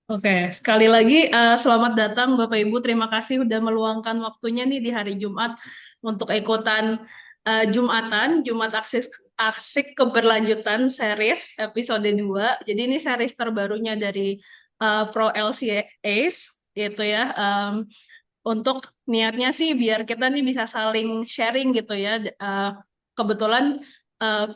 Oke, sekali lagi selamat datang Bapak Ibu. Terima kasih sudah meluangkan waktunya nih di hari Jumat untuk ikutan Jumat Asik, Asik Keberlanjutan series episode 2. Jadi ini series terbarunya dari Pro LCAs gitu ya. Untuk niatnya sih biar kita nih bisa saling sharing gitu ya. Kebetulan eh,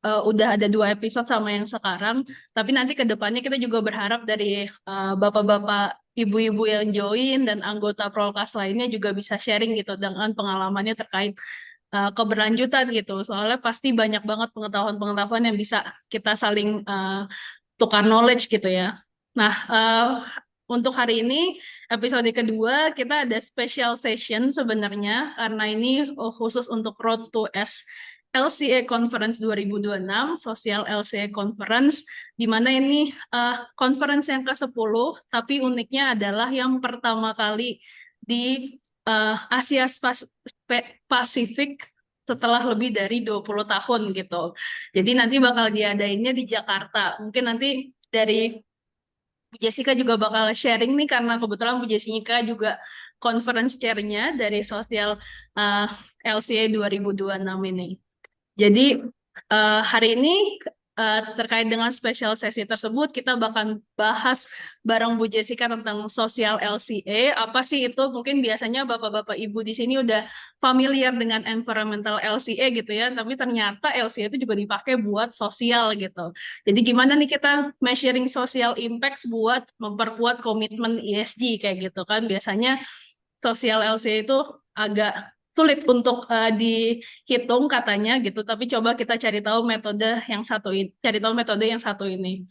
udah ada 2 episode sama yang sekarang, tapi nanti ke depannya kita juga berharap dari bapak-bapak, ibu-ibu yang join dan anggota Prolkas lainnya juga bisa sharing gitu dengan pengalamannya terkait keberlanjutan gitu. Soalnya pasti banyak banget pengetahuan-pengetahuan yang bisa kita saling tukar knowledge gitu ya. Nah, untuk hari ini episode kedua kita ada special session sebenarnya karena ini khusus untuk Road to LCA Conference 2026, Social LCA Conference, di mana ini conference yang ke-10, tapi uniknya adalah yang pertama kali di Asia Pasifik setelah lebih dari 20 tahun gitu. Jadi nanti bakal diadainnya di Jakarta. Mungkin nanti dari Bu Jessica juga bakal sharing nih karena kebetulan Bu Jessica juga conference chair-nya dari Sosial uh, LCA 2026 ini. Jadi hari ini terkait dengan special sesi tersebut kita bakal bahas bareng Bu Jessica tentang sosial LCA. Apa sih itu? Mungkin biasanya bapak-bapak ibu di sini udah familiar dengan environmental LCA gitu ya, tapi ternyata LCA itu juga dipakai buat sosial gitu. Jadi gimana nih kita measuring social impacts buat memperkuat komitmen ESG kayak gitu kan? Biasanya sosial LCA itu agak sulit untuk dihitung katanya gitu, tapi coba kita cari tahu metode yang satu ini, cari tahu metode yang satu ini.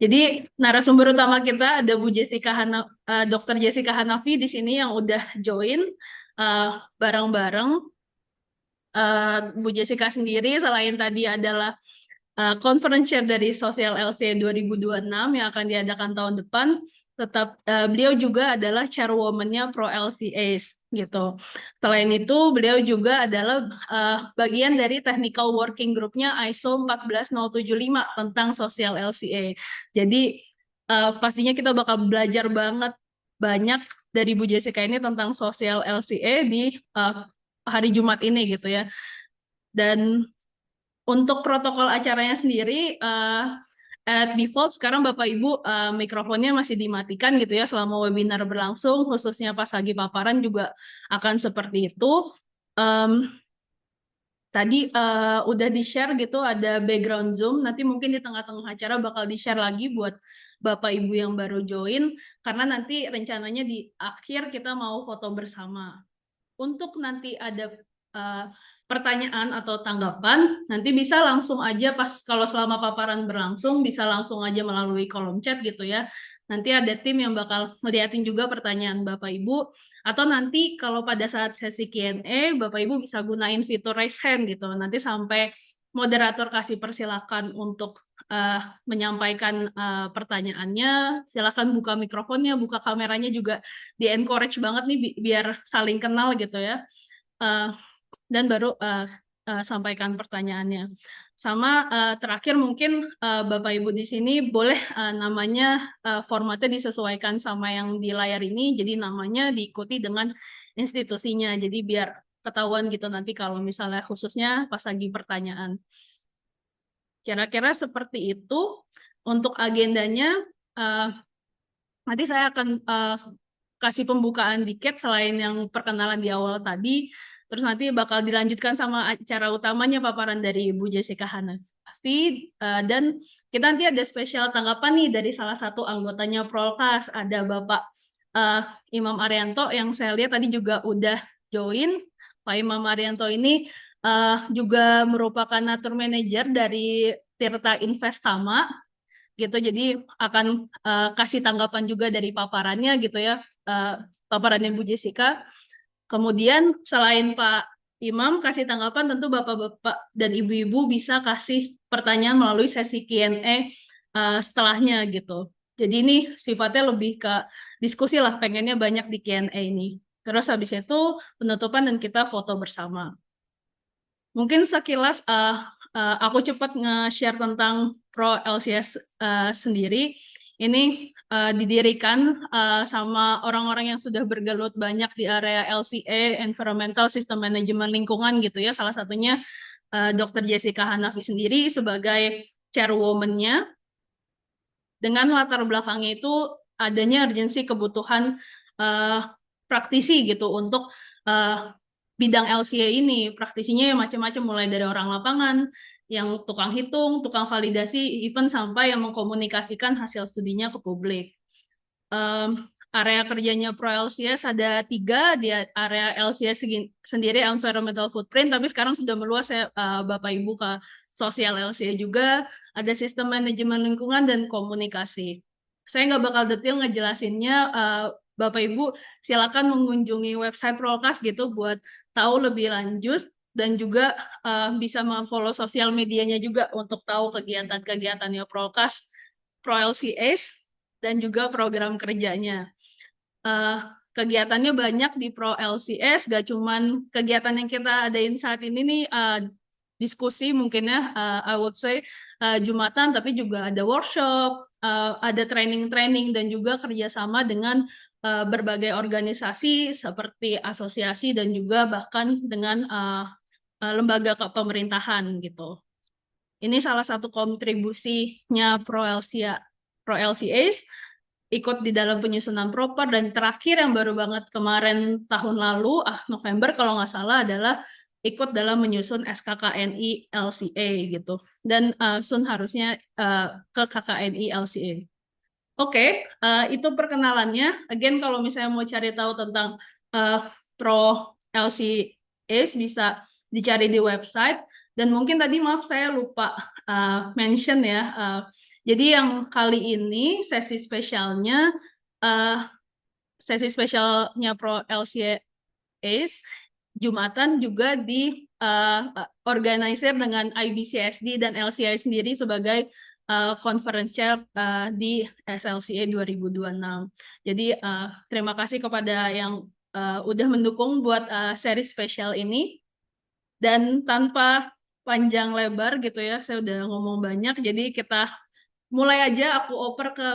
Jadi narasumber utama kita ada Dr. Jessica Hanafi di sini yang udah join bareng-bareng. Bu Jessica sendiri selain tadi adalah conference chair dari Social LT 2026 yang akan diadakan tahun depan, tetap beliau juga adalah chairwoman-nya Pro LCAs gitu. Selain itu, beliau juga adalah bagian dari technical working group-nya ISO 14075 tentang Social LCA. Jadi pastinya kita bakal belajar banget banyak dari Bu Jessica ini tentang Social LCA di hari Jumat ini gitu ya. Dan untuk protokol acaranya sendiri, at default sekarang Bapak Ibu mikrofonnya masih dimatikan gitu ya selama webinar berlangsung, khususnya pas lagi paparan juga akan seperti itu. Um, Tadi udah di-share gitu ada background Zoom, nanti mungkin di tengah-tengah acara bakal di-share lagi buat Bapak Ibu yang baru join, karena nanti rencananya di akhir kita mau foto bersama. Untuk nanti ada uh, pertanyaan atau tanggapan, nanti bisa langsung aja pas kalau selama paparan berlangsung, bisa langsung aja melalui kolom chat gitu ya. Nanti ada tim yang bakal ngeliatin juga pertanyaan Bapak Ibu, atau nanti kalau pada saat sesi Q&A, Bapak Ibu bisa gunain fitur raise hand gitu. Nanti sampai moderator kasih persilakan untuk menyampaikan pertanyaannya, silakan buka mikrofonnya, buka kameranya juga di-encourage banget nih biar saling kenal gitu ya. Dan baru sampaikan pertanyaannya. Sama terakhir mungkin Bapak Ibu di sini boleh namanya formatnya disesuaikan sama yang di layar ini, jadi namanya diikuti dengan institusinya. Jadi biar ketahuan gitu nanti kalau misalnya khususnya pas lagi pertanyaan. Kira-kira seperti itu. Untuk agendanya, nanti saya akan kasih pembukaan dikit selain yang perkenalan di awal tadi. Terus nanti bakal dilanjutkan sama acara utamanya paparan dari Bu Jessica Hanafi. Dan kita nanti ada spesial tanggapan nih dari salah satu anggotanya Prolkas. Ada Bapak Imam Arianto yang saya lihat tadi juga udah join. Pak Imam Arianto ini juga merupakan Natur Manager dari Tirta Investama gitu. Jadi akan kasih tanggapan juga dari paparannya gitu ya, paparannya Bu Jessica. Kemudian selain Pak Imam kasih tanggapan, tentu bapak-bapak dan ibu-ibu bisa kasih pertanyaan melalui sesi Q&A setelahnya gitu. Jadi ini sifatnya lebih ke diskusi lah, pengennya banyak di Q&A ini. Terus habis itu penutupan dan kita foto bersama. Mungkin sekilas aku cepat nge-share tentang Pro LCS sendiri. Ini didirikan sama orang-orang yang sudah bergelut banyak di area LCA, Environmental System Management Lingkungan gitu ya. Salah satunya Dr. Jessica Hanafi sendiri sebagai chairwoman-nya, dengan latar belakangnya itu adanya urgensi kebutuhan uh, praktisi gitu untuk uh, bidang LCA ini. Praktisinya yang macam-macam, mulai dari orang lapangan, yang tukang hitung, tukang validasi, even sampai yang mengkomunikasikan hasil studinya ke publik. Area kerjanya Pro LCS ada 3, di area LCS sendiri environmental footprint, tapi sekarang sudah meluas ya Bapak Ibu ke sosial LCA juga, ada sistem manajemen lingkungan dan komunikasi. Saya nggak bakal detail ngejelasinnya, Bapak Ibu silakan mengunjungi website Prolkas gitu buat tahu lebih lanjut, dan juga bisa memfollow sosial medianya juga untuk tahu kegiatan-kegiatannya Prolkas, Pro LCS, dan juga program kerjanya. Kegiatannya banyak di Pro LCS, gak cuman kegiatan yang kita adain saat ini nih, diskusi mungkin ya, I would say Jumatan, tapi juga ada workshop, ada training-training, dan juga kerjasama dengan berbagai organisasi seperti asosiasi dan juga bahkan dengan lembaga kepemerintahan gitu. Ini salah satu kontribusinya Pro LCAs, ikut di dalam penyusunan proper, dan terakhir yang baru banget kemarin tahun lalu, November kalau nggak salah, adalah ikut dalam menyusun SKKNI LCA gitu. Dan Sun harusnya ke KKNI LCA. Oke, itu perkenalannya. Again, kalau misalnya mau cari tahu tentang Pro LCAs bisa dicari di website. Dan mungkin tadi maaf saya lupa mention ya. Jadi yang kali ini sesi spesialnya Pro LCAs Jumatan juga di organisir dengan IBCSD dan LCI sendiri sebagai conference chair di SLCA 2026. Jadi terima kasih kepada yang udah mendukung buat seri spesial ini. Dan tanpa panjang lebar gitu ya, saya udah ngomong banyak, jadi kita mulai aja. Aku oper ke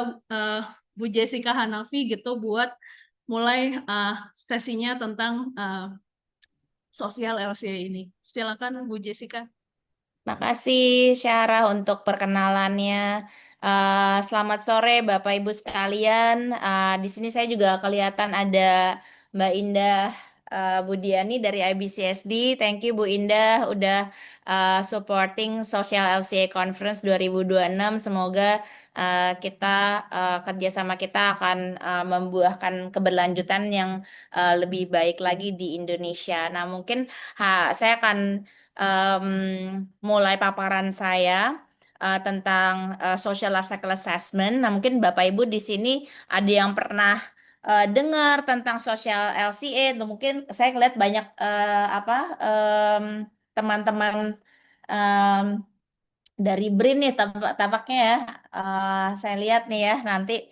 Bu Jessica Hanafi gitu buat mulai sesinya tentang sosial LCA ini. Silakan Bu Jessica. Makasih Syarah untuk perkenalannya. Selamat sore Bapak Ibu sekalian. Di sini saya juga kelihatan ada Mbak Indah Budiani dari IBCSD. Thank you Bu Indah udah supporting Social LCA Conference 2026. Semoga kerjasama kita akan membuahkan keberlanjutan yang lebih baik lagi di Indonesia. Nah mungkin saya akan em, mulai paparan saya tentang social life cycle assessment. Nah, mungkin Bapak Ibu di sini ada yang pernah dengar tentang social LCA. Atau mungkin saya ngeliat banyak teman-teman em, dari BRIN nih tampaknya ya. Saya lihat nih ya nanti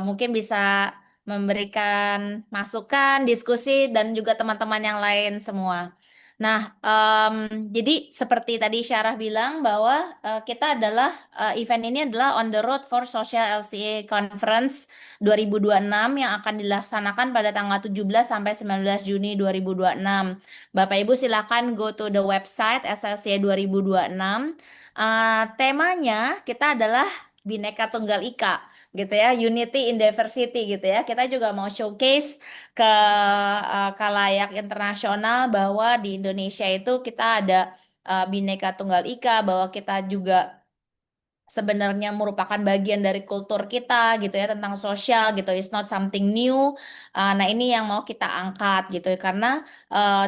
mungkin bisa memberikan masukan, diskusi dan juga teman-teman yang lain semua. Nah, jadi seperti tadi Syarah bilang bahwa kita adalah event ini adalah on the road for Social LCA Conference 2026 yang akan dilaksanakan pada tanggal 17 sampai 19 Juni 2026. Bapak Ibu silakan go to the website SLCA 2026. Temanya kita adalah Bhinneka Tunggal Ika gitu ya, Unity in Diversity gitu ya. Kita juga mau showcase ke kalayak internasional bahwa di Indonesia itu kita ada Bhinneka Tunggal Ika, bahwa kita juga sebenarnya merupakan bagian dari kultur kita gitu ya, tentang sosial gitu, it's not something new. Nah ini yang mau kita angkat gitu ya, karena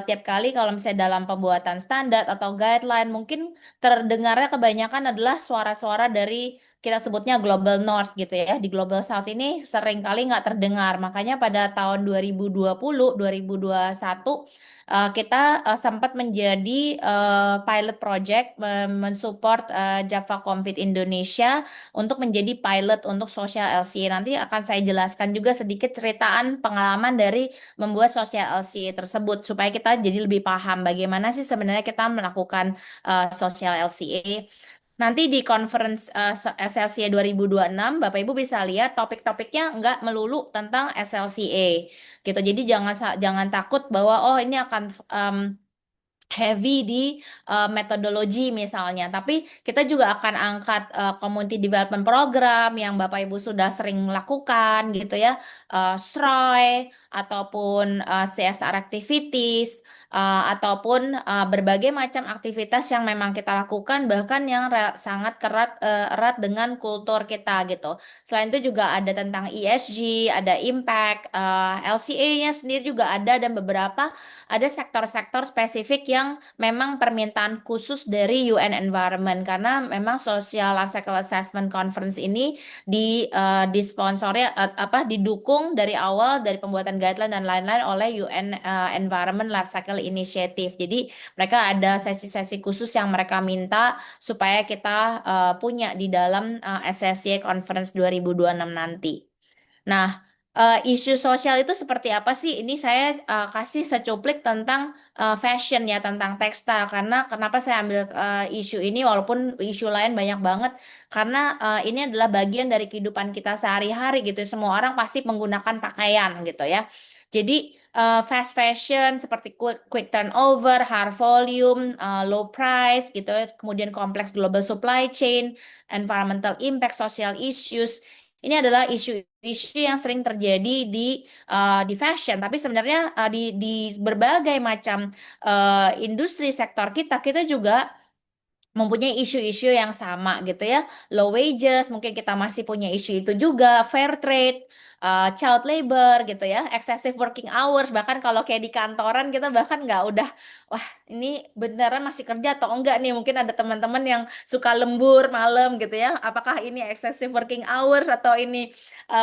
tiap kali kalau misalnya dalam pembuatan standar atau guideline mungkin terdengarnya kebanyakan adalah suara-suara dari kita sebutnya Global North gitu ya. Di Global South ini sering kali nggak terdengar. Makanya pada tahun 2020, 2021 kita sempat menjadi pilot project mensupport Java Confit Indonesia untuk menjadi pilot untuk social LCA. Nanti akan saya jelaskan juga sedikit ceritaan pengalaman dari membuat social LCA tersebut supaya kita jadi lebih paham bagaimana sih sebenarnya kita melakukan social LCA. Nanti di conference SLCA 2026, Bapak Ibu bisa lihat topik-topiknya nggak melulu tentang SLCA gitu. Jadi jangan takut bahwa oh ini akan heavy di metodologi misalnya, tapi kita juga akan angkat community development program yang Bapak Ibu sudah sering lakukan gitu ya, SROI ataupun CSR activities, ataupun berbagai macam aktivitas yang memang kita lakukan bahkan yang sangat erat dengan kultur kita gitu. Selain itu juga ada tentang ESG, ada impact, LCA-nya sendiri juga ada, dan beberapa ada sektor-sektor spesifik yang memang permintaan khusus dari UN Environment, karena memang Social Life Cycle Assessment Conference ini disponsori didukung dari awal dari pembuatan guideline dan lain-lain oleh UN Environment Life Cycle Initiative. Jadi mereka ada sesi-sesi khusus yang mereka minta supaya kita punya di dalam SSC Conference 2026 nanti. Nah, isu sosial itu seperti apa sih? Ini saya kasih secuplik tentang fashion ya, tentang tekstil. Karena kenapa saya ambil isu ini walaupun isu lain banyak banget? Karena ini adalah bagian dari kehidupan kita sehari-hari gitu. Semua orang pasti menggunakan pakaian gitu ya. Jadi fast fashion seperti quick turnover, high volume, low price gitu ya. Kemudian kompleks global supply chain, environmental impact, social issues. Ini adalah isu-isu yang sering terjadi di fashion, tapi sebenarnya di berbagai macam industri sektor kita juga mempunyai isu-isu yang sama gitu ya. Low wages, mungkin kita masih punya isu itu juga, fair trade, child labor gitu ya, excessive working hours, bahkan kalau kayak di kantoran kita bahkan nggak udah, wah ini beneran masih kerja atau enggak nih, mungkin ada teman-teman yang suka lembur malam gitu ya, apakah ini excessive working hours atau ini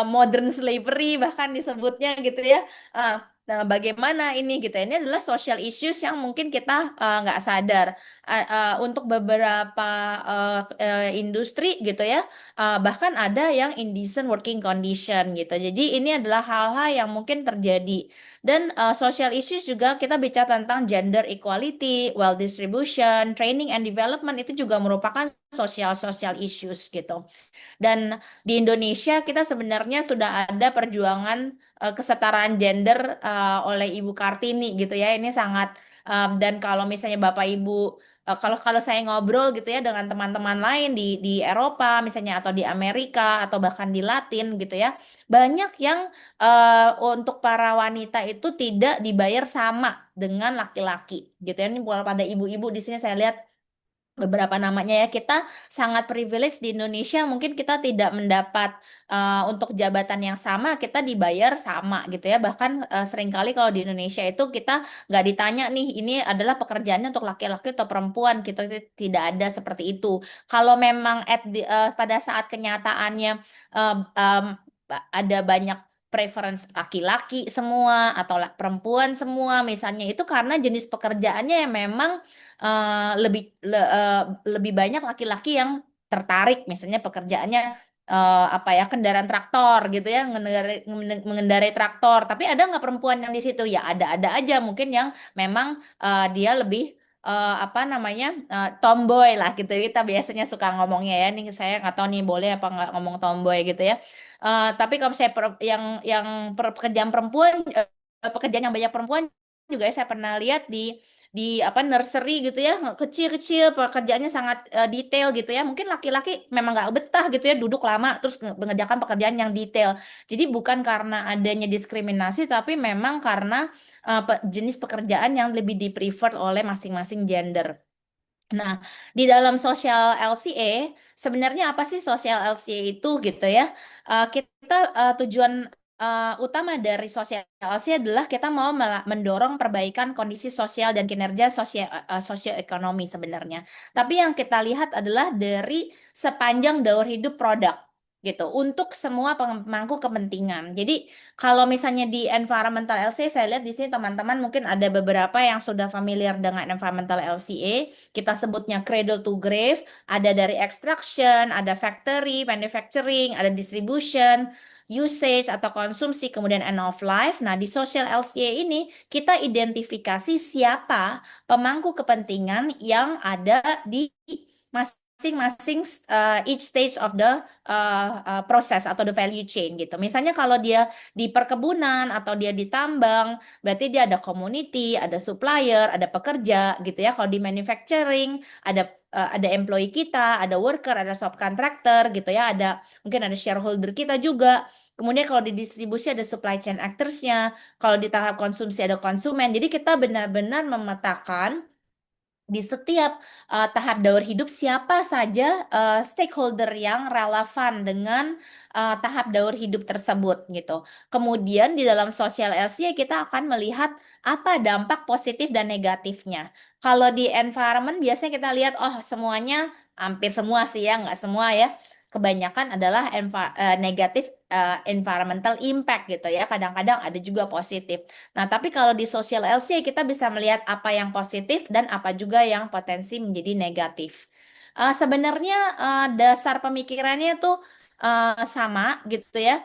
modern slavery bahkan disebutnya gitu ya. Eh, Nah, bagaimana ini gitu ya? Ini adalah social issues yang mungkin kita nggak sadar. Untuk beberapa industri gitu ya, bahkan ada yang indecent working condition gitu. Jadi ini adalah hal-hal yang mungkin terjadi. Dan social issues juga kita bicara tentang gender equality, wealth distribution, training and development, itu juga merupakan social issues gitu. Dan di Indonesia kita sebenarnya sudah ada perjuangan kesetaraan gender oleh Ibu Kartini gitu ya. Ini sangat dan kalau misalnya Bapak Ibu kalau kalau saya ngobrol gitu ya dengan teman-teman lain di Eropa misalnya atau di Amerika atau bahkan di Latin gitu ya, banyak yang untuk para wanita itu tidak dibayar sama dengan laki-laki gitu ya. Ini bukan pada ibu-ibu di sini saya lihat beberapa namanya ya, kita sangat privilege di Indonesia, mungkin kita tidak mendapat untuk jabatan yang sama kita dibayar sama gitu ya, bahkan seringkali kalau di Indonesia itu kita nggak ditanya nih ini adalah pekerjaannya untuk laki-laki atau perempuan, kita tidak ada seperti itu. Kalau memang pada saat kenyataannya eh, em, ada banyak preference laki-laki semua atau perempuan semua misalnya, itu karena jenis pekerjaannya yang memang lebih banyak laki-laki yang tertarik, misalnya pekerjaannya apa ya, kendaraan traktor gitu ya, mengendarai traktor, tapi ada nggak perempuan yang di situ? Ya ada aja, mungkin yang memang dia lebih apa namanya, tomboy lah gitu, kita biasanya suka ngomongnya ya, nih saya nggak tahu nih boleh apa nggak ngomong tomboy gitu ya. Tapi kalau saya yang pekerjaan perempuan, pekerjaan yang banyak perempuan juga saya pernah lihat di apa nursery gitu ya, kecil-kecil pekerjaannya sangat detail gitu ya, mungkin laki-laki memang nggak betah gitu ya duduk lama terus mengerjakan pekerjaan yang detail. Jadi bukan karena adanya diskriminasi, tapi memang karena jenis pekerjaan yang lebih di prefer oleh masing-masing gender. Nah, di dalam sosial LCA, sebenarnya apa sih sosial LCA itu gitu ya? Kita tujuan utama dari sosial LCA adalah kita mau mendorong perbaikan kondisi sosial dan kinerja sosioekonomi sebenarnya. Tapi yang kita lihat adalah dari sepanjang daur hidup produk gitu untuk semua pemangku kepentingan. Jadi kalau misalnya di environmental LCA, saya lihat di sini teman-teman mungkin ada beberapa yang sudah familiar dengan environmental LCA. Kita sebutnya cradle to grave, ada dari extraction, ada factory, manufacturing, ada distribution, usage atau konsumsi, kemudian end of life. Nah, di social LCA ini kita identifikasi siapa pemangku kepentingan yang ada di masing-masing each stage of the process atau the value chain gitu. Misalnya kalau dia di perkebunan atau dia di tambang, berarti dia ada community, ada supplier, ada pekerja gitu ya. Kalau di manufacturing ada employee kita, ada worker, ada subcontractor gitu ya, ada mungkin ada shareholder kita juga. Kemudian kalau di distribusi ada supply chain actors-nya, kalau di tahap konsumsi ada konsumen. Jadi kita benar-benar memetakan di setiap tahap daur hidup siapa saja stakeholder yang relevan dengan tahap daur hidup tersebut gitu. Kemudian di dalam social LCA kita akan melihat apa dampak positif dan negatifnya. Kalau di environment biasanya kita lihat oh semuanya hampir semua sih ya, nggak semua ya. Kebanyakan adalah negatif environmental impact gitu ya. Kadang-kadang ada juga positif. Nah, tapi kalau di social LC kita bisa melihat apa yang positif dan apa juga yang potensi menjadi negatif. Sebenarnya dasar pemikirannya tuh sama gitu ya.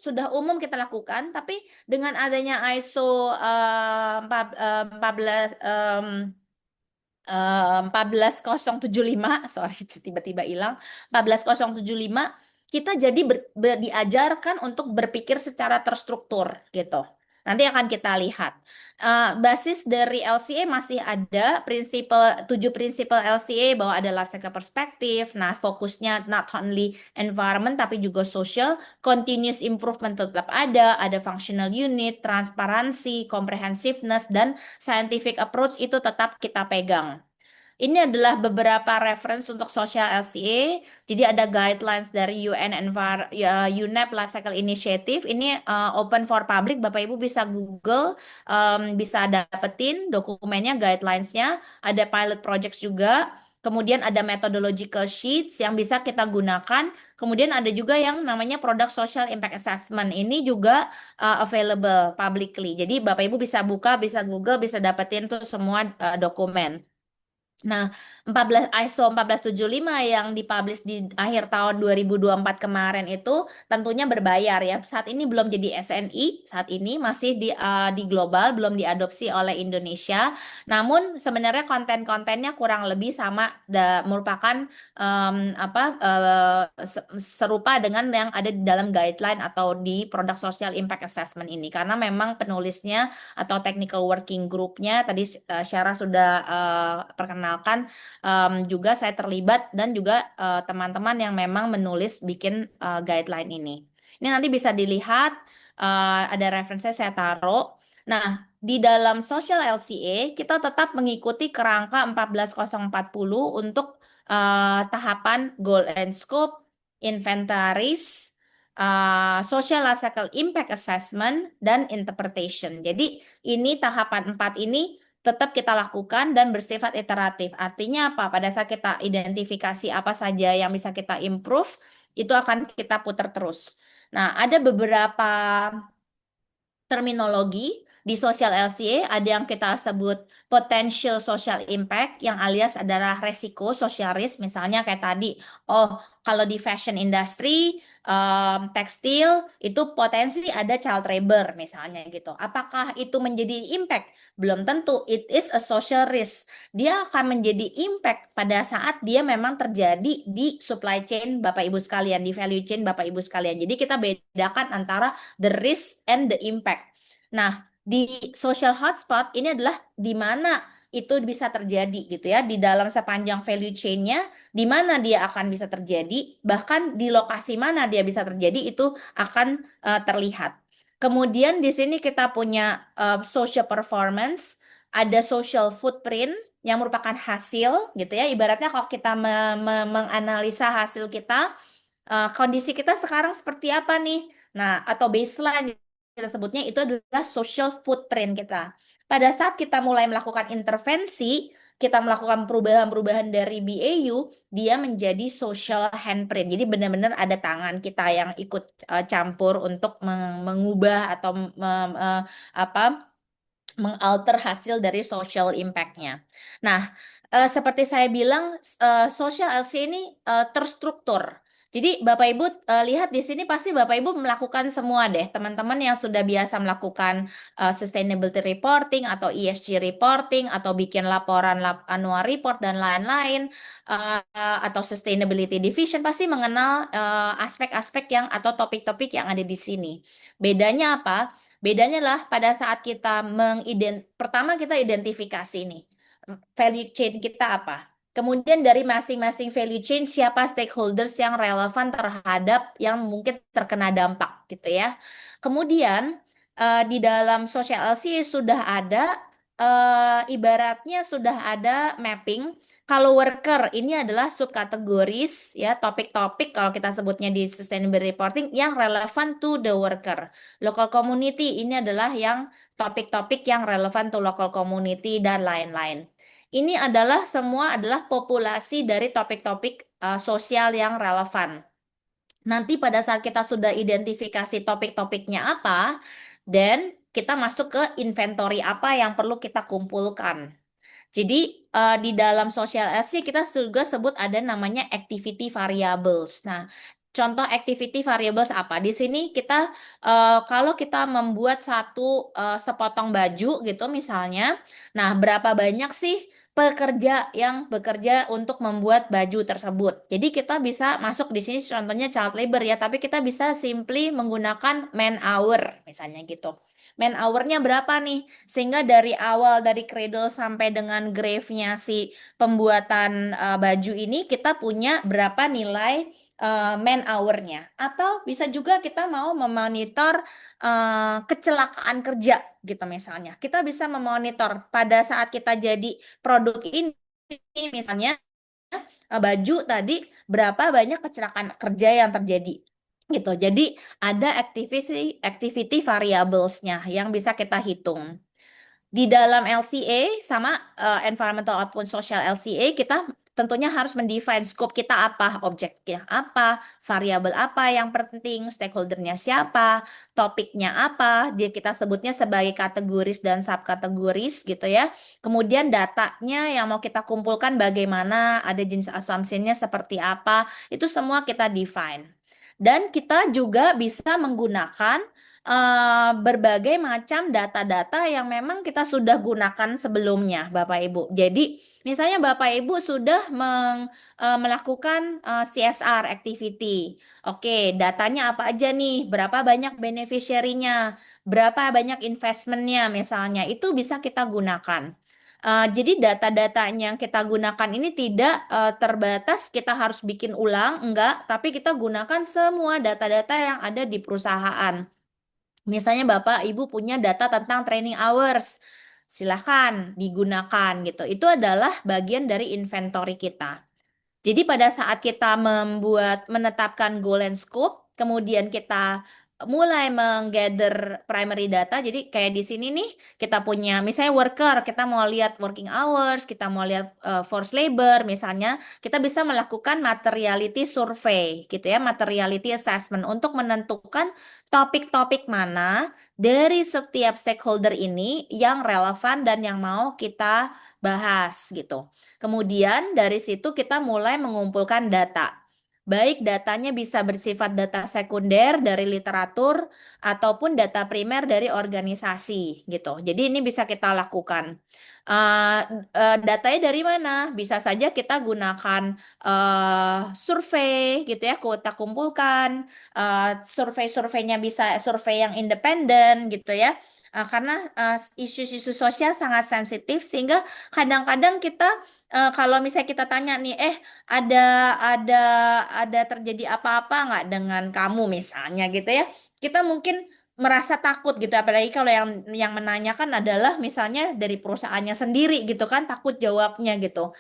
Sudah umum kita lakukan, tapi dengan adanya ISO 14 14075, sorry tiba-tiba hilang, 14075, kita jadi diajarkan untuk berpikir secara terstruktur gitu. Nanti akan kita lihat. Basis dari LCA masih ada 7 prinsipal LCA bahwa ada life cycle perspective. Nah, fokusnya not only environment tapi juga social, continuous improvement tetap ada functional unit, transparansi, comprehensiveness, dan scientific approach itu tetap kita pegang. Ini adalah beberapa reference untuk social LCA. Jadi ada guidelines dari UNEP Life Cycle Initiative. Ini open for public. Bapak Ibu bisa Google, bisa dapetin dokumennya, guidelines-nya. Ada pilot projects juga. Kemudian ada methodological sheets yang bisa kita gunakan. Kemudian ada juga yang namanya Product Social Impact Assessment. Ini juga available publicly. Jadi Bapak Ibu bisa buka, bisa Google, bisa dapetin tuh semua dokumen. Nah, 14 ISO 1475 yang dipublish di akhir tahun 2024 kemarin itu tentunya berbayar ya. Saat ini belum jadi SNI, saat ini masih di global, belum diadopsi oleh Indonesia. Namun sebenarnya konten-kontennya kurang lebih sama, merupakan serupa dengan yang ada di dalam guideline atau di Product Social Impact Assessment ini. Karena memang penulisnya atau technical working group-nya tadi Syara sudah perkenalkan, juga saya terlibat dan juga teman-teman yang memang menulis bikin guideline ini. Ini nanti bisa dilihat, ada referensinya saya taruh. Nah, di dalam social LCA kita tetap mengikuti kerangka 14040 untuk tahapan goal and scope, inventaris, social life cycle impact assessment, dan interpretation. Jadi ini tahapan 4 ini tetap kita lakukan dan bersifat iteratif. Artinya apa? Pada saat kita identifikasi apa saja yang bisa kita improve, itu akan kita putar terus. Nah, ada beberapa terminologi di social LCA, ada yang kita sebut potential social impact yang alias adalah resiko social risk, misalnya kayak tadi, oh kalau di fashion industry, tekstil itu potensi ada child labor misalnya gitu. Apakah itu menjadi impact? Belum tentu. It is a social risk. Dia akan menjadi impact pada saat dia memang terjadi di supply chain Bapak Ibu sekalian, di value chain Bapak Ibu sekalian. Jadi kita bedakan antara the risk and the impact. Nah, di social hotspot ini adalah di mana itu bisa terjadi gitu ya, di dalam sepanjang value chain-nya, di mana dia akan bisa terjadi, bahkan di lokasi mana dia bisa terjadi itu akan terlihat. Kemudian di sini kita punya social performance, ada social footprint yang merupakan hasil gitu ya. Ibaratnya kalau kita menganalisa hasil kita, kondisi kita sekarang seperti apa nih? Nah, atau baseline kita sebutnya itu adalah social footprint kita. Pada saat kita mulai melakukan intervensi, kita melakukan perubahan-perubahan dari BAU, dia menjadi social handprint. Jadi benar-benar ada tangan kita yang ikut campur untuk mengubah atau mengalter hasil dari social impact-nya. Nah, seperti saya bilang, social LC ini terstruktur. Jadi Bapak Ibu lihat di sini pasti Bapak Ibu melakukan semua deh. Teman-teman yang sudah biasa melakukan sustainability reporting atau ESG reporting atau bikin laporan annual report dan lain-lain atau sustainability division pasti mengenal aspek-aspek yang atau topik-topik yang ada di sini. Bedanya apa? Bedanya lah pada saat kita pertama kita identifikasi nih value chain kita apa. Kemudian dari masing-masing value chain siapa stakeholders yang relevan terhadap yang mungkin terkena dampak gitu ya. Kemudian di dalam social LC sudah ada ibaratnya sudah ada mapping kalau worker ini adalah subkategoris ya topik-topik kalau kita sebutnya di sustainable reporting yang relevan to the worker. Local community ini adalah yang topik-topik yang relevan to local community dan lain-lain. Ini adalah semua adalah populasi dari topik-topik sosial yang relevan. Nanti pada saat kita sudah identifikasi topik-topiknya apa, dan kita masuk ke inventory apa yang perlu kita kumpulkan. Jadi di dalam social essay kita juga sebut ada namanya activity variables. Nah, contoh activity variables apa? Di sini kita kalau kita membuat satu sepotong baju gitu misalnya, nah berapa banyak sih pekerja yang bekerja untuk membuat baju tersebut. Jadi kita bisa masuk di sini contohnya child labor ya, tapi kita bisa simply menggunakan man hour misalnya gitu. Man hour-nya berapa nih? Sehingga dari awal dari cradle sampai dengan grave-nya si pembuatan baju ini kita punya berapa nilai man hour-nya. Atau bisa juga kita mau memonitor kecelakaan kerja gitu misalnya. Kita bisa memonitor pada saat kita jadi produk ini misalnya baju tadi berapa banyak kecelakaan kerja yang terjadi gitu. Jadi ada activity variables-nya yang bisa kita hitung. Di dalam LCA sama environmental ataupun social LCA kita tentunya harus mendefine scope kita apa, objeknya apa, variabel apa yang penting, stakeholdernya siapa, topiknya apa, dia kita sebutnya sebagai kategoris dan subkategoris gitu ya. Kemudian datanya yang mau kita kumpulkan bagaimana, ada jenis assumption-nya seperti apa, itu semua kita define. Dan kita juga bisa menggunakan berbagai macam data-data yang memang kita sudah gunakan sebelumnya, Bapak Ibu. Jadi, misalnya Bapak Ibu sudah melakukan CSR activity. Oke, datanya apa aja nih? Berapa banyak beneficiary-nya? Berapa banyak investment-nya misalnya? Itu bisa kita gunakan. Jadi data-datanya yang kita gunakan ini tidak terbatas kita harus bikin ulang, enggak, tapi kita gunakan semua data-data yang ada di perusahaan. Misalnya Bapak Ibu punya data tentang training hours, silahkan digunakan gitu. Itu adalah bagian dari inventory kita. Jadi pada saat kita menetapkan goal and scope, kemudian kita mulai menggather primary data. Jadi kayak di sini nih kita punya misalnya worker, kita mau lihat working hours, kita mau lihat forced labor misalnya, kita bisa melakukan materiality survey gitu ya, materiality assessment untuk menentukan topik-topik mana dari setiap stakeholder ini yang relevan dan yang mau kita bahas gitu. Kemudian dari situ kita mulai mengumpulkan data. Baik datanya bisa bersifat data sekunder dari literatur ataupun data primer dari organisasi gitu. Jadi ini bisa kita lakukan. Datanya dari mana? Bisa saja kita gunakan survei gitu ya, kita kumpulkan. Survei-surveinya bisa survei yang independen gitu ya. Karena isu-isu sosial sangat sensitif sehingga kadang-kadang kita kalau misalnya kita tanya nih, ada ada ada terjadi apa-apa nggak dengan kamu misalnya gitu ya, kita mungkin merasa takut gitu, apalagi kalau yang menanyakan adalah misalnya dari perusahaannya sendiri gitu kan, takut jawabnya gitu.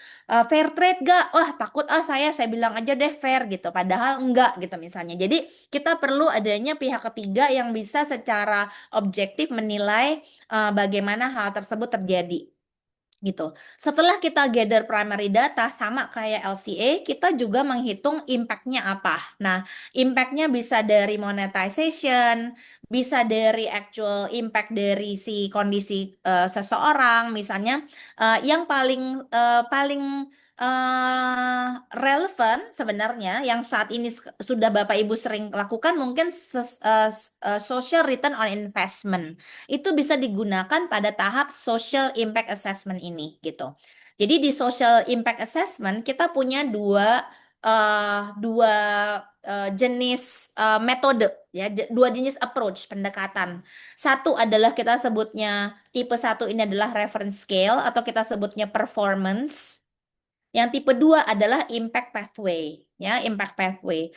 Fair trade gak? Wah takut saya bilang aja deh fair gitu, padahal enggak gitu misalnya. Jadi kita perlu adanya pihak ketiga yang bisa secara objektif menilai bagaimana hal tersebut terjadi gitu. Setelah kita gather primary data sama kayak LCA, kita juga menghitung impact-nya apa. Nah, impact-nya bisa dari monetization, bisa dari actual impact dari si kondisi seseorang, misalnya yang paling relevan sebenarnya yang saat ini sudah Bapak Ibu sering lakukan mungkin social return on investment itu bisa digunakan pada tahap social impact assessment ini gitu. Jadi di social impact assessment kita punya dua jenis metode ya, dua jenis approach pendekatan. Satu adalah kita sebutnya tipe satu ini adalah reference scale atau kita sebutnya performance. Yang tipe 2 adalah impact pathway, ya, impact pathway.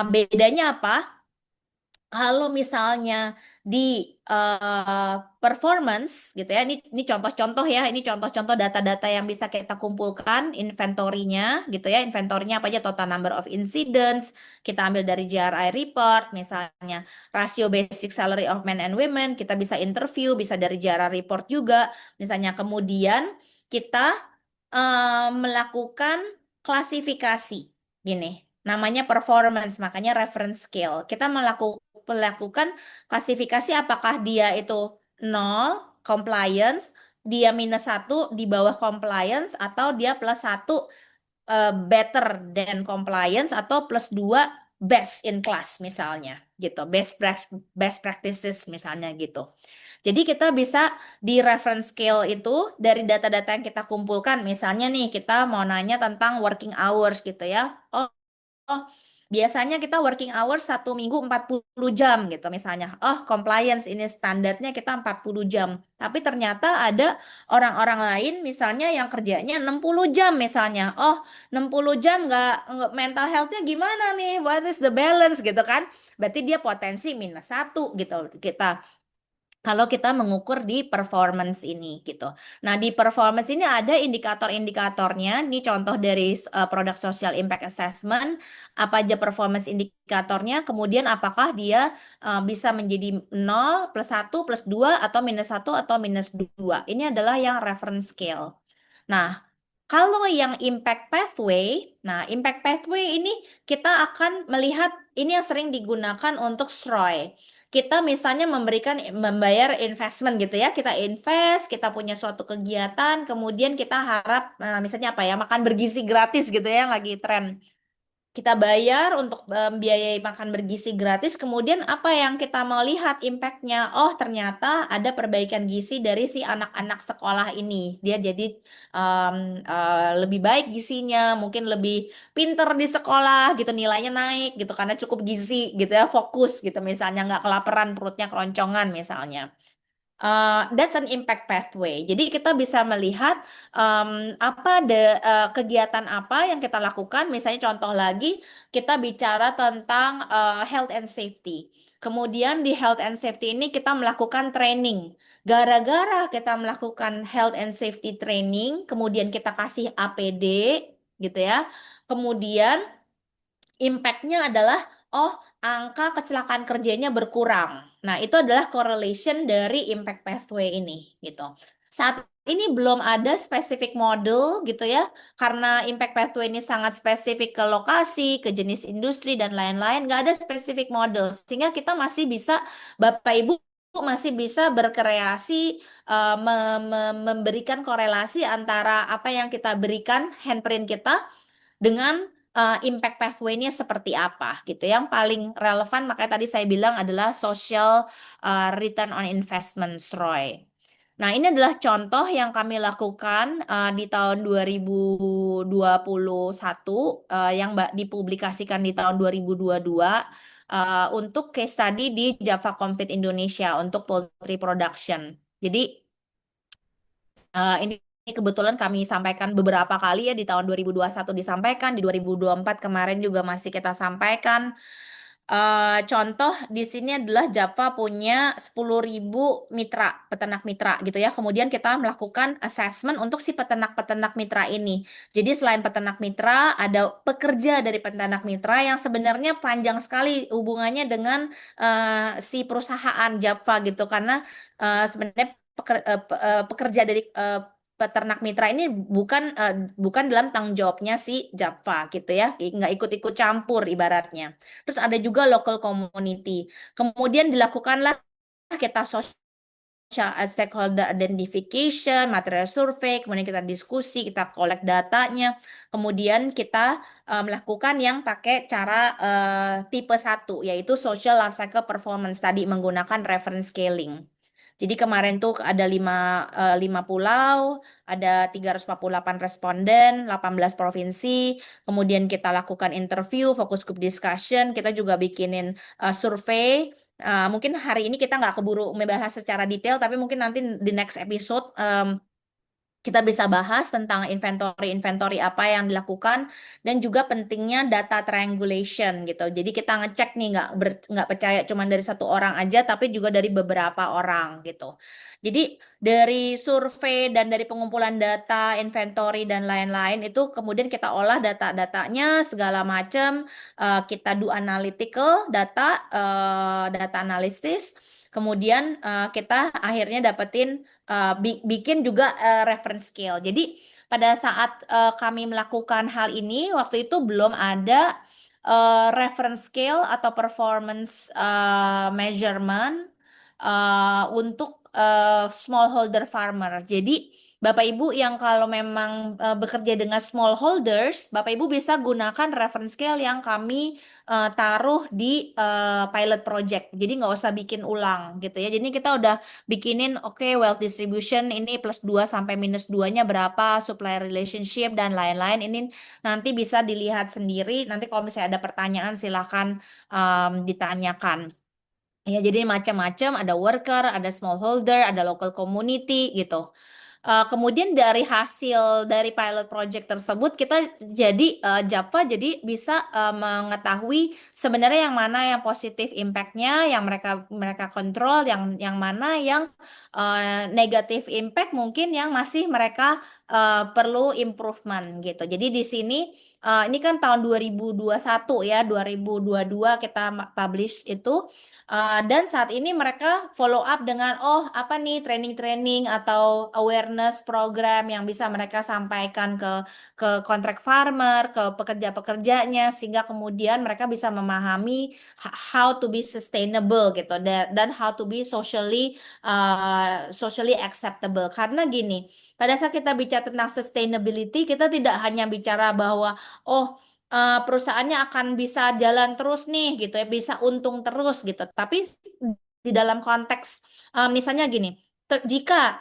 Bedanya apa? Kalau misalnya di performance gitu ya, ini contoh-contoh ya, ini contoh-contoh data-data yang bisa kita kumpulkan, inventorinya gitu ya, inventorinya apa aja, total number of incidents, kita ambil dari GRI report, misalnya rasio basic salary of men and women, kita bisa interview, bisa dari GRI report juga, misalnya kemudian kita melakukan klasifikasi, gini. Namanya performance, makanya reference scale. Kita melakukan klasifikasi apakah dia itu nol, compliance, dia minus satu di bawah compliance, atau dia plus satu better than compliance, atau plus dua best in class misalnya gitu. Best practices misalnya gitu. Jadi kita bisa di reference scale itu dari data-data yang kita kumpulkan, misalnya nih kita mau nanya tentang working hours gitu ya. Oh, biasanya kita working hours 1 minggu 40 jam gitu misalnya. Oh, compliance ini standarnya kita 40 jam. Tapi ternyata ada orang-orang lain misalnya yang kerjanya 60 jam misalnya. Oh, 60 jam nggak mental health-nya gimana nih? What is the balance gitu kan? Berarti dia potensi minus satu gitu kita. Kalau kita mengukur di performance ini gitu. Nah, di performance ini ada indikator-indikatornya. Ini contoh dari produk social impact assessment. Apa aja performance indikatornya, kemudian apakah dia bisa menjadi 0, plus 1, plus 2, atau minus 1, atau minus 2. Ini adalah yang reference scale. Nah, kalau yang impact pathway, nah impact pathway ini kita akan melihat ini yang sering digunakan untuk SROI. Kita misalnya membayar investment gitu ya, kita invest, kita punya suatu kegiatan, kemudian kita harap misalnya apa ya, makan bergizi gratis gitu ya, yang lagi tren. Kita bayar untuk membiayai makan bergizi gratis, kemudian apa yang kita mau lihat impactnya? Oh, ternyata ada perbaikan gizi dari si anak-anak sekolah ini. Dia jadi lebih baik gizinya, mungkin lebih pinter di sekolah gitu, nilainya naik gitu karena cukup gizi gitu ya, fokus gitu misalnya, nggak kelaparan, perutnya keroncongan misalnya. That's an impact pathway. Jadi kita bisa melihat kegiatan apa yang kita lakukan. Misalnya contoh lagi, kita bicara tentang health and safety. Kemudian di health and safety ini kita melakukan training. Gara-gara kita melakukan health and safety training, kemudian kita kasih APD gitu ya. Kemudian impact-nya adalah, oh, angka kecelakaan kerjanya berkurang. Nah, itu adalah correlation dari impact pathway ini, gitu. Saat ini belum ada spesifik model, gitu ya, karena impact pathway ini sangat spesifik ke lokasi, ke jenis industri, dan lain-lain, nggak ada spesifik model. Sehingga kita masih bisa, Bapak Ibu, masih bisa berkreasi, memberikan korelasi antara apa yang kita berikan, handprint kita, dengan impact pathway-nya seperti apa gitu. Yang paling relevan makanya tadi saya bilang adalah social return on investment (SROI). Nah, ini adalah contoh yang kami lakukan di tahun 2021 yang dipublikasikan di tahun 2022 untuk case study di Java Compete Indonesia untuk poultry production. Jadi ini kebetulan kami sampaikan beberapa kali ya, di tahun 2021 disampaikan, di 2024 kemarin juga masih kita sampaikan. Contoh di sini adalah Java punya 10.000 mitra, peternak mitra gitu ya. Kemudian kita melakukan assessment untuk si peternak-peternak mitra ini. Jadi selain peternak mitra, ada pekerja dari peternak mitra yang sebenarnya panjang sekali hubungannya dengan si perusahaan Java gitu. Karena sebenarnya pekerja dari peternak mitra ini bukan dalam tanggung jawabnya si Java gitu ya, nggak ikut-ikut campur ibaratnya. Terus ada juga local community. Kemudian dilakukanlah kita stakeholder identification, material survei, kemudian kita diskusi, kita collect datanya, kemudian kita melakukan yang pakai cara tipe satu, yaitu social life cycle performance tadi menggunakan reference scaling. Jadi kemarin tuh ada 5 pulau, ada 348 responden, 18 provinsi. Kemudian kita lakukan interview, focus group discussion. Kita juga bikinin survei. Mungkin hari ini kita nggak keburu membahas secara detail, tapi mungkin nanti di next episode kita bisa bahas tentang inventory-inventory apa yang dilakukan dan juga pentingnya data triangulation gitu. Jadi kita ngecek nih nggak percaya cuma dari satu orang aja, tapi juga dari beberapa orang gitu. Jadi dari survei dan dari pengumpulan data, inventory dan lain-lain itu kemudian kita olah data-datanya segala macam, kita do analytical data analisis. Kemudian kita akhirnya dapetin bikin juga reference scale. Jadi pada saat kami melakukan hal ini, waktu itu belum ada reference scale atau performance measurement untuk smallholder farmer. Jadi Bapak Ibu yang kalau memang bekerja dengan smallholders, Bapak Ibu bisa gunakan reference scale yang kami taruh di pilot project. Jadi nggak usah bikin ulang gitu ya. Jadi kita udah bikinin oke, wealth distribution ini +2 sampai -2-nya berapa, supply relationship dan lain-lain. Ini nanti bisa dilihat sendiri. Nanti kalau misalnya ada pertanyaan silakan ditanyakan. Ya, jadi macam-macam, ada worker, ada smallholder, ada local community gitu. Kemudian dari hasil dari pilot project tersebut kita jadi Java jadi bisa mengetahui sebenarnya yang mana yang positif impact-nya yang mereka mereka kontrol, yang mana yang negatif impact mungkin yang masih mereka perlu improvement gitu. Jadi di sini ini kan tahun 2021 ya, 2022 kita publish itu. Dan saat ini mereka follow up dengan, oh apa nih training-training atau awareness program yang bisa mereka sampaikan ke contract farmer, ke pekerja-pekerjanya, sehingga kemudian mereka bisa memahami how to be sustainable gitu, dan how to be socially acceptable. Karena gini, pada saat kita bicara tentang sustainability, kita tidak hanya bicara bahwa, oh perusahaannya akan bisa jalan terus nih gitu ya, bisa untung terus gitu. Tapi di dalam konteks misalnya gini, jika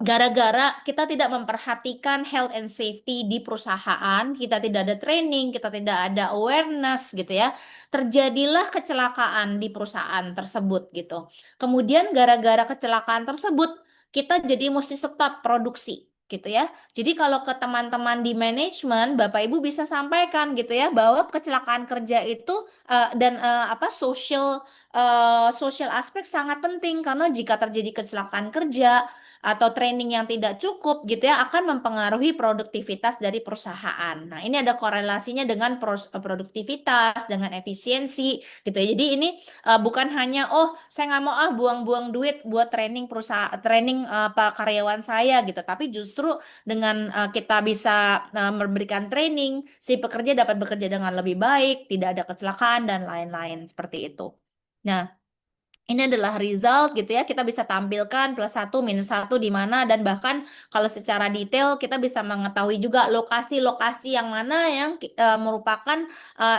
gara-gara kita tidak memperhatikan health and safety di perusahaan, kita tidak ada training, kita tidak ada awareness gitu ya, terjadilah kecelakaan di perusahaan tersebut gitu. Kemudian gara-gara kecelakaan tersebut, kita jadi mesti stop produksi gitu ya. Jadi kalau ke teman-teman di manajemen, Bapak Ibu bisa sampaikan gitu ya bahwa kecelakaan kerja itu dan apa social aspek sangat penting karena jika terjadi kecelakaan kerja atau training yang tidak cukup gitu ya akan mempengaruhi produktivitas dari perusahaan. Nah, ini ada korelasinya dengan produktivitas, dengan efisiensi gitu ya. Jadi ini bukan hanya oh saya nggak mau buang-buang duit buat training perusahaan, training apa karyawan saya gitu, tapi justru dengan kita bisa memberikan training, si pekerja dapat bekerja dengan lebih baik, tidak ada kecelakaan dan lain-lain seperti itu. Nah, ini adalah result gitu ya, kita bisa tampilkan +1, -1 di mana dan bahkan kalau secara detail kita bisa mengetahui juga lokasi-lokasi yang mana yang merupakan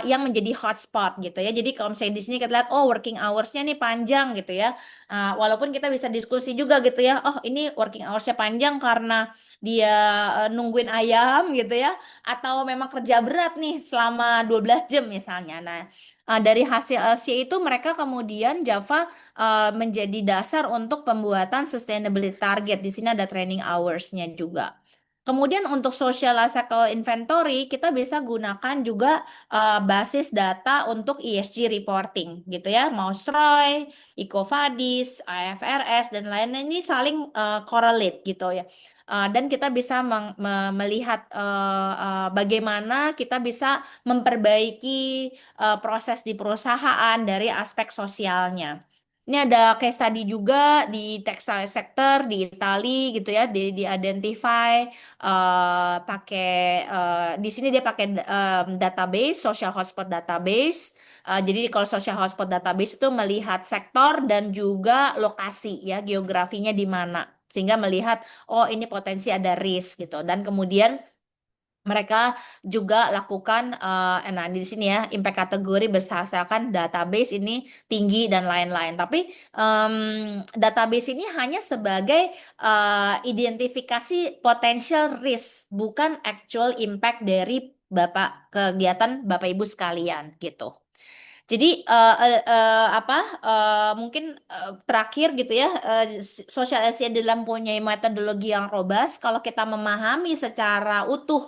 yang menjadi hotspot gitu ya. Jadi kalau misalnya di sini kita lihat oh working hours-nya nih panjang gitu ya. Walaupun kita bisa diskusi juga gitu ya. Oh, ini working hours-nya panjang karena dia nungguin ayam gitu ya atau memang kerja berat nih selama 12 jam misalnya. Nah, dari hasil itu mereka kemudian Java menjadi dasar untuk pembuatan sustainability target. Di sini ada training hours-nya juga. Kemudian untuk social life cycle inventory, kita bisa gunakan juga basis data untuk ESG reporting gitu ya. Mausroy, EcoVadis, IFRS, dan lain-lain ini saling correlate gitu ya. Dan kita bisa melihat bagaimana kita bisa memperbaiki proses di perusahaan dari aspek sosialnya. Ini ada case study juga di textile sector di Italia gitu ya, di identify pakai di sini dia pakai database social hotspot database. Jadi kalau social hotspot database itu melihat sektor dan juga lokasi ya, geografinya di mana. Sehingga melihat oh ini potensi ada risk gitu. Dan kemudian mereka juga lakukan nah di sini ya impact kategori berdasarkan database ini tinggi dan lain-lain. Tapi database ini hanya sebagai identifikasi potential risk, bukan actual impact dari kegiatan Bapak Ibu sekalian gitu. Jadi apa mungkin terakhir gitu ya sosialisasi dalam mempunyai metodologi yang robust kalau kita memahami secara utuh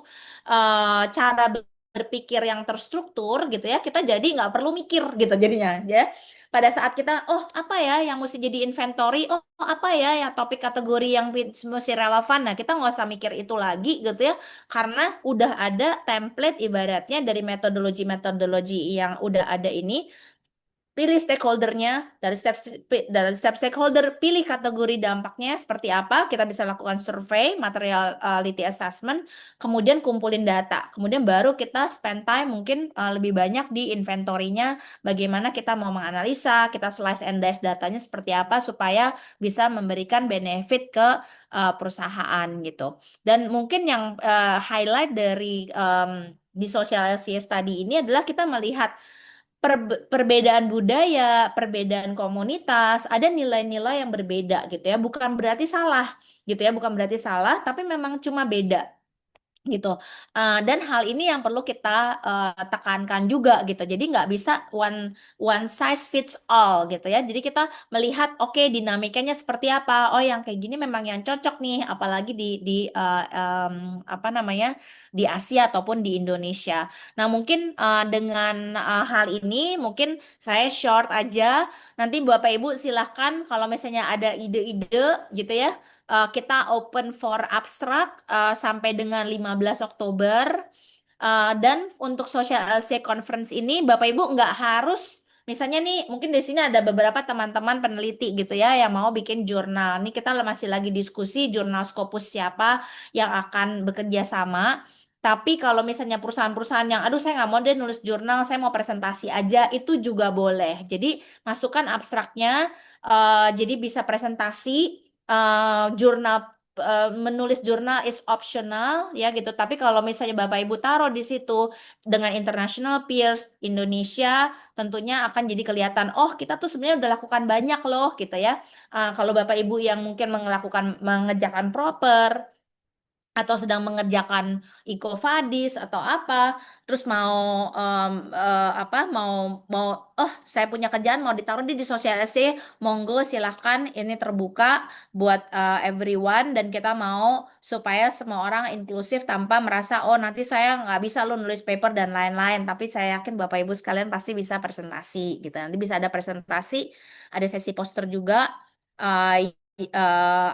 cara berpikir yang terstruktur gitu ya kita jadi nggak perlu mikir gitu jadinya ya pada saat kita oh apa ya yang mesti jadi inventory oh apa ya yang topik kategori yang mesti relevan nah kita nggak usah mikir itu lagi gitu ya karena udah ada template ibaratnya dari metodologi-metodologi yang udah ada ini, pilih stakeholdernya, dari step stakeholder, pilih kategori dampaknya seperti apa, kita bisa lakukan survei, materiality assessment, kemudian kumpulin data, kemudian baru kita spend time mungkin lebih banyak di inventory-nya, bagaimana kita mau menganalisa, kita slice and dice datanya seperti apa supaya bisa memberikan benefit ke perusahaan gitu. Dan mungkin yang highlight dari di sosialisasi tadi ini adalah kita melihat perbedaan budaya, perbedaan komunitas, ada nilai-nilai yang berbeda gitu ya. Bukan berarti salah gitu ya, bukan berarti salah, tapi memang cuma beda gitu. Dan hal ini yang perlu kita tekankan juga gitu. Jadi nggak bisa one one size fits all gitu ya. Jadi kita melihat oke dinamikanya seperti apa. Oh yang kayak gini memang yang cocok nih, apalagi di apa namanya di Asia ataupun di Indonesia. Nah mungkin dengan hal ini mungkin saya short aja. Nanti Bapak Ibu silahkan kalau misalnya ada ide-ide gitu ya kita open for abstrak sampai dengan 15 Oktober. Dan untuk Social LC Conference ini, Bapak Ibu nggak harus, misalnya nih, mungkin di sini ada beberapa teman-teman peneliti gitu ya, yang mau bikin jurnal. Ini kita masih lagi diskusi jurnal Scopus siapa yang akan bekerja sama. Tapi kalau misalnya perusahaan-perusahaan yang, aduh saya nggak mau deh nulis jurnal, saya mau presentasi aja, itu juga boleh. Jadi masukkan abstraknya, jadi bisa presentasi jurnal menulis jurnal is optional ya gitu. Tapi kalau misalnya Bapak Ibu taruh di situ dengan international peers Indonesia tentunya akan jadi kelihatan oh kita tuh sebenarnya udah lakukan banyak loh gitu ya. Kalau Bapak Ibu yang mungkin mengerjakan proper atau sedang mengerjakan Ecovadis atau apa, terus mau apa mau oh saya punya kerjaan mau ditaruh di sosial essay, monggo silahkan ini terbuka buat everyone dan kita mau supaya semua orang inklusif tanpa merasa oh nanti saya nggak bisa lo nulis paper dan lain-lain, tapi saya yakin Bapak Ibu sekalian pasti bisa presentasi gitu. Nanti bisa ada presentasi, ada sesi poster juga.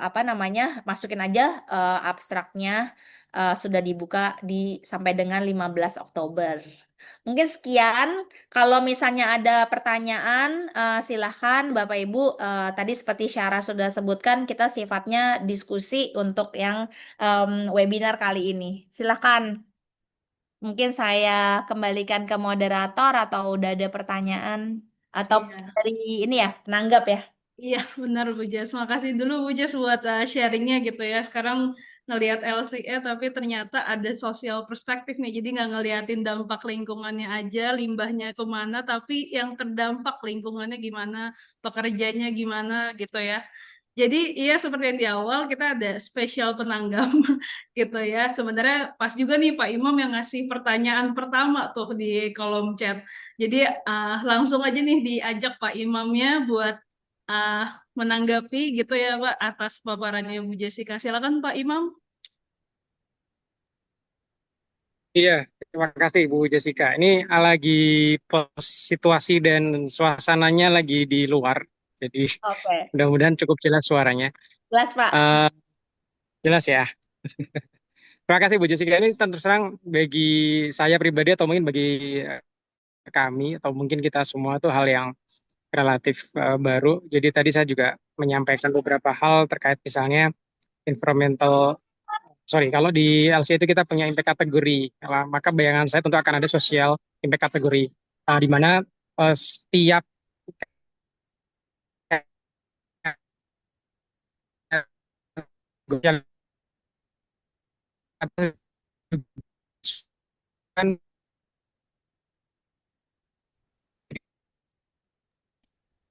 Apa namanya masukin aja abstraknya sudah dibuka sampai dengan 15 Oktober. Mungkin sekian. Kalau misalnya ada pertanyaan, silahkan Bapak Ibu. Tadi seperti Syara sudah sebutkan, kita sifatnya diskusi untuk yang webinar kali ini. Silahkan. Mungkin saya kembalikan ke moderator atau udah ada pertanyaan atau Iya. dari ini ya penanggap ya. Iya, benar Bu Jas. Makasih dulu Bu Jas buat sharingnya gitu ya. Sekarang ngelihat LCE tapi ternyata ada sosial perspektif nih. Jadi nggak ngeliatin dampak lingkungannya aja, limbahnya kemana, tapi yang terdampak lingkungannya gimana, pekerjanya gimana gitu ya. Jadi iya seperti yang di awal kita ada spesial penanggap gitu ya. Sebenarnya pas juga nih Pak Imam yang ngasih pertanyaan pertama tuh di kolom chat. Jadi langsung aja nih diajak Pak Imamnya buat uh, menanggapi gitu ya Pak atas paparannya Bu Jessica. Silakan Pak Imam. Iya, terima kasih Bu Jessica. Ini lagi situasi dan suasananya lagi di luar, jadi Oke, mudah-mudahan cukup jelas suaranya. jelas Pak. Eh, jelas ya. Terima kasih Bu Jessica. Ini tentu terang bagi saya pribadi atau mungkin bagi kami atau mungkin kita semua itu hal yang relatif baru. Jadi tadi saya juga menyampaikan beberapa hal terkait misalnya environmental, sorry, kalau di LC itu kita punya impact kategori, maka bayangan saya tentu akan ada sosial impact kategori, di mana setiap kan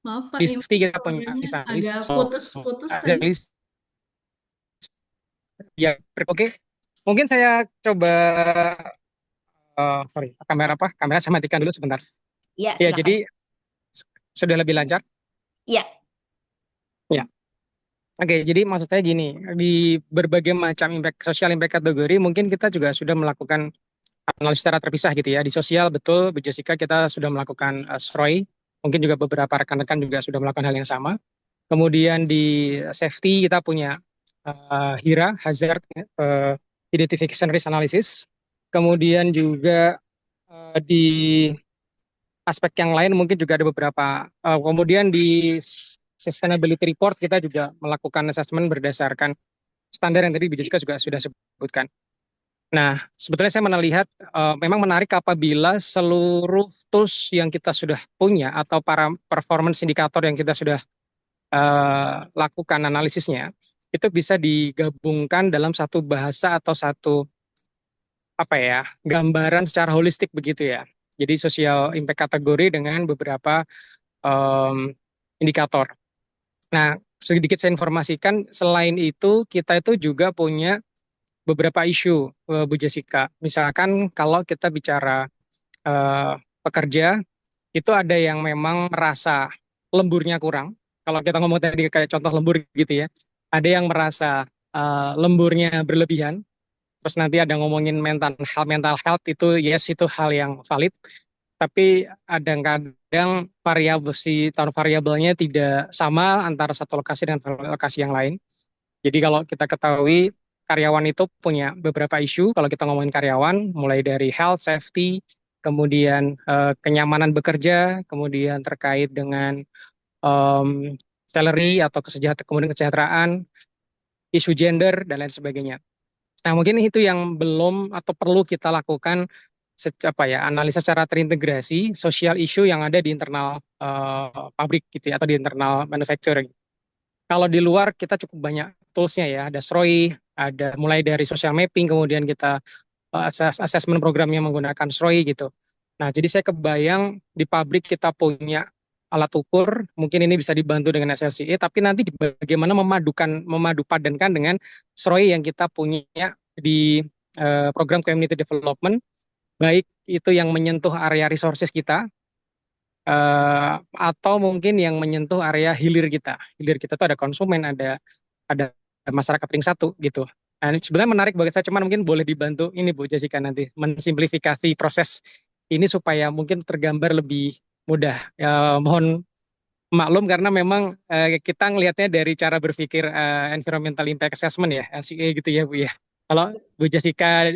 Maaf Pak di Imam, safety kita punya suaranya misalis, agak so putus-putus tadi. ya oke. Mungkin saya coba sorry, kamera saya matikan dulu sebentar. Ya, Ya, silakan. jadi sudah lebih lancar. Ya, Ya. Oke, jadi maksud saya gini, di berbagai macam social impact kategori mungkin kita juga sudah melakukan analisis secara terpisah gitu ya. Di sosial betul, Bu Jessica, kita sudah melakukan SROI, mungkin juga beberapa rekan-rekan juga sudah melakukan hal yang sama. Kemudian di safety kita punya HIRA, Hazard Identification Risk Analysis. Kemudian juga di aspek yang lain mungkin juga ada beberapa. Kemudian di sustainability report kita juga melakukan assessment berdasarkan standar yang tadi Bu Jessica juga sudah sebutkan. Nah, sebetulnya saya melihat memang menarik apabila seluruh tools yang kita sudah punya atau para performance indikator yang kita sudah lakukan analisisnya itu bisa digabungkan dalam satu bahasa atau satu apa ya gambaran secara holistik begitu ya. Jadi social impact kategori dengan beberapa em, indikator. Nah, sedikit saya informasikan selain itu kita itu juga punya beberapa isu, Bu Jessica. Misalkan kalau kita bicara eh, pekerja, itu ada yang memang merasa lemburnya kurang. Kalau kita ngomong tadi kayak contoh lembur gitu ya, ada yang merasa lemburnya berlebihan. Terus nanti ada ngomongin mental health itu yes itu hal yang valid. Tapi kadang-kadang tahun variabelnya tidak sama antara satu lokasi dengan lokasi yang lain. Jadi kalau kita ketahui karyawan itu punya beberapa isu. Kalau kita ngomongin karyawan, mulai dari health, safety, kemudian kenyamanan bekerja, kemudian terkait dengan salary atau kemudian kesejahteraan, isu gender dan lain sebagainya. Nah, mungkin itu yang belum atau perlu kita lakukan analisa secara terintegrasi sosial isu yang ada di internal pabrik gitu ya atau di internal manufacturing. Kalau di luar kita cukup banyak toolsnya ya, ada SROI, ada mulai dari social mapping, kemudian kita assessment programnya menggunakan SROI gitu. Nah, jadi saya kebayang di pabrik kita punya alat ukur, mungkin ini bisa dibantu dengan SLCE, tapi nanti bagaimana memadupadankan dengan SROI yang kita punya di program community development, baik itu yang menyentuh area resources kita, atau mungkin yang menyentuh area hilir kita. Hilir kita tuh ada konsumen, ada masyarakat ring satu gitu. Nah, ini sebenarnya menarik bagi saya, cuman mungkin boleh dibantu ini Bu Jessica nanti mensimplifikasi proses ini supaya mungkin tergambar lebih mudah. Mohon maklum karena memang kita ngelihatnya dari cara berpikir environmental impact assessment ya, LCA gitu ya Bu ya. Kalau Bu Jessica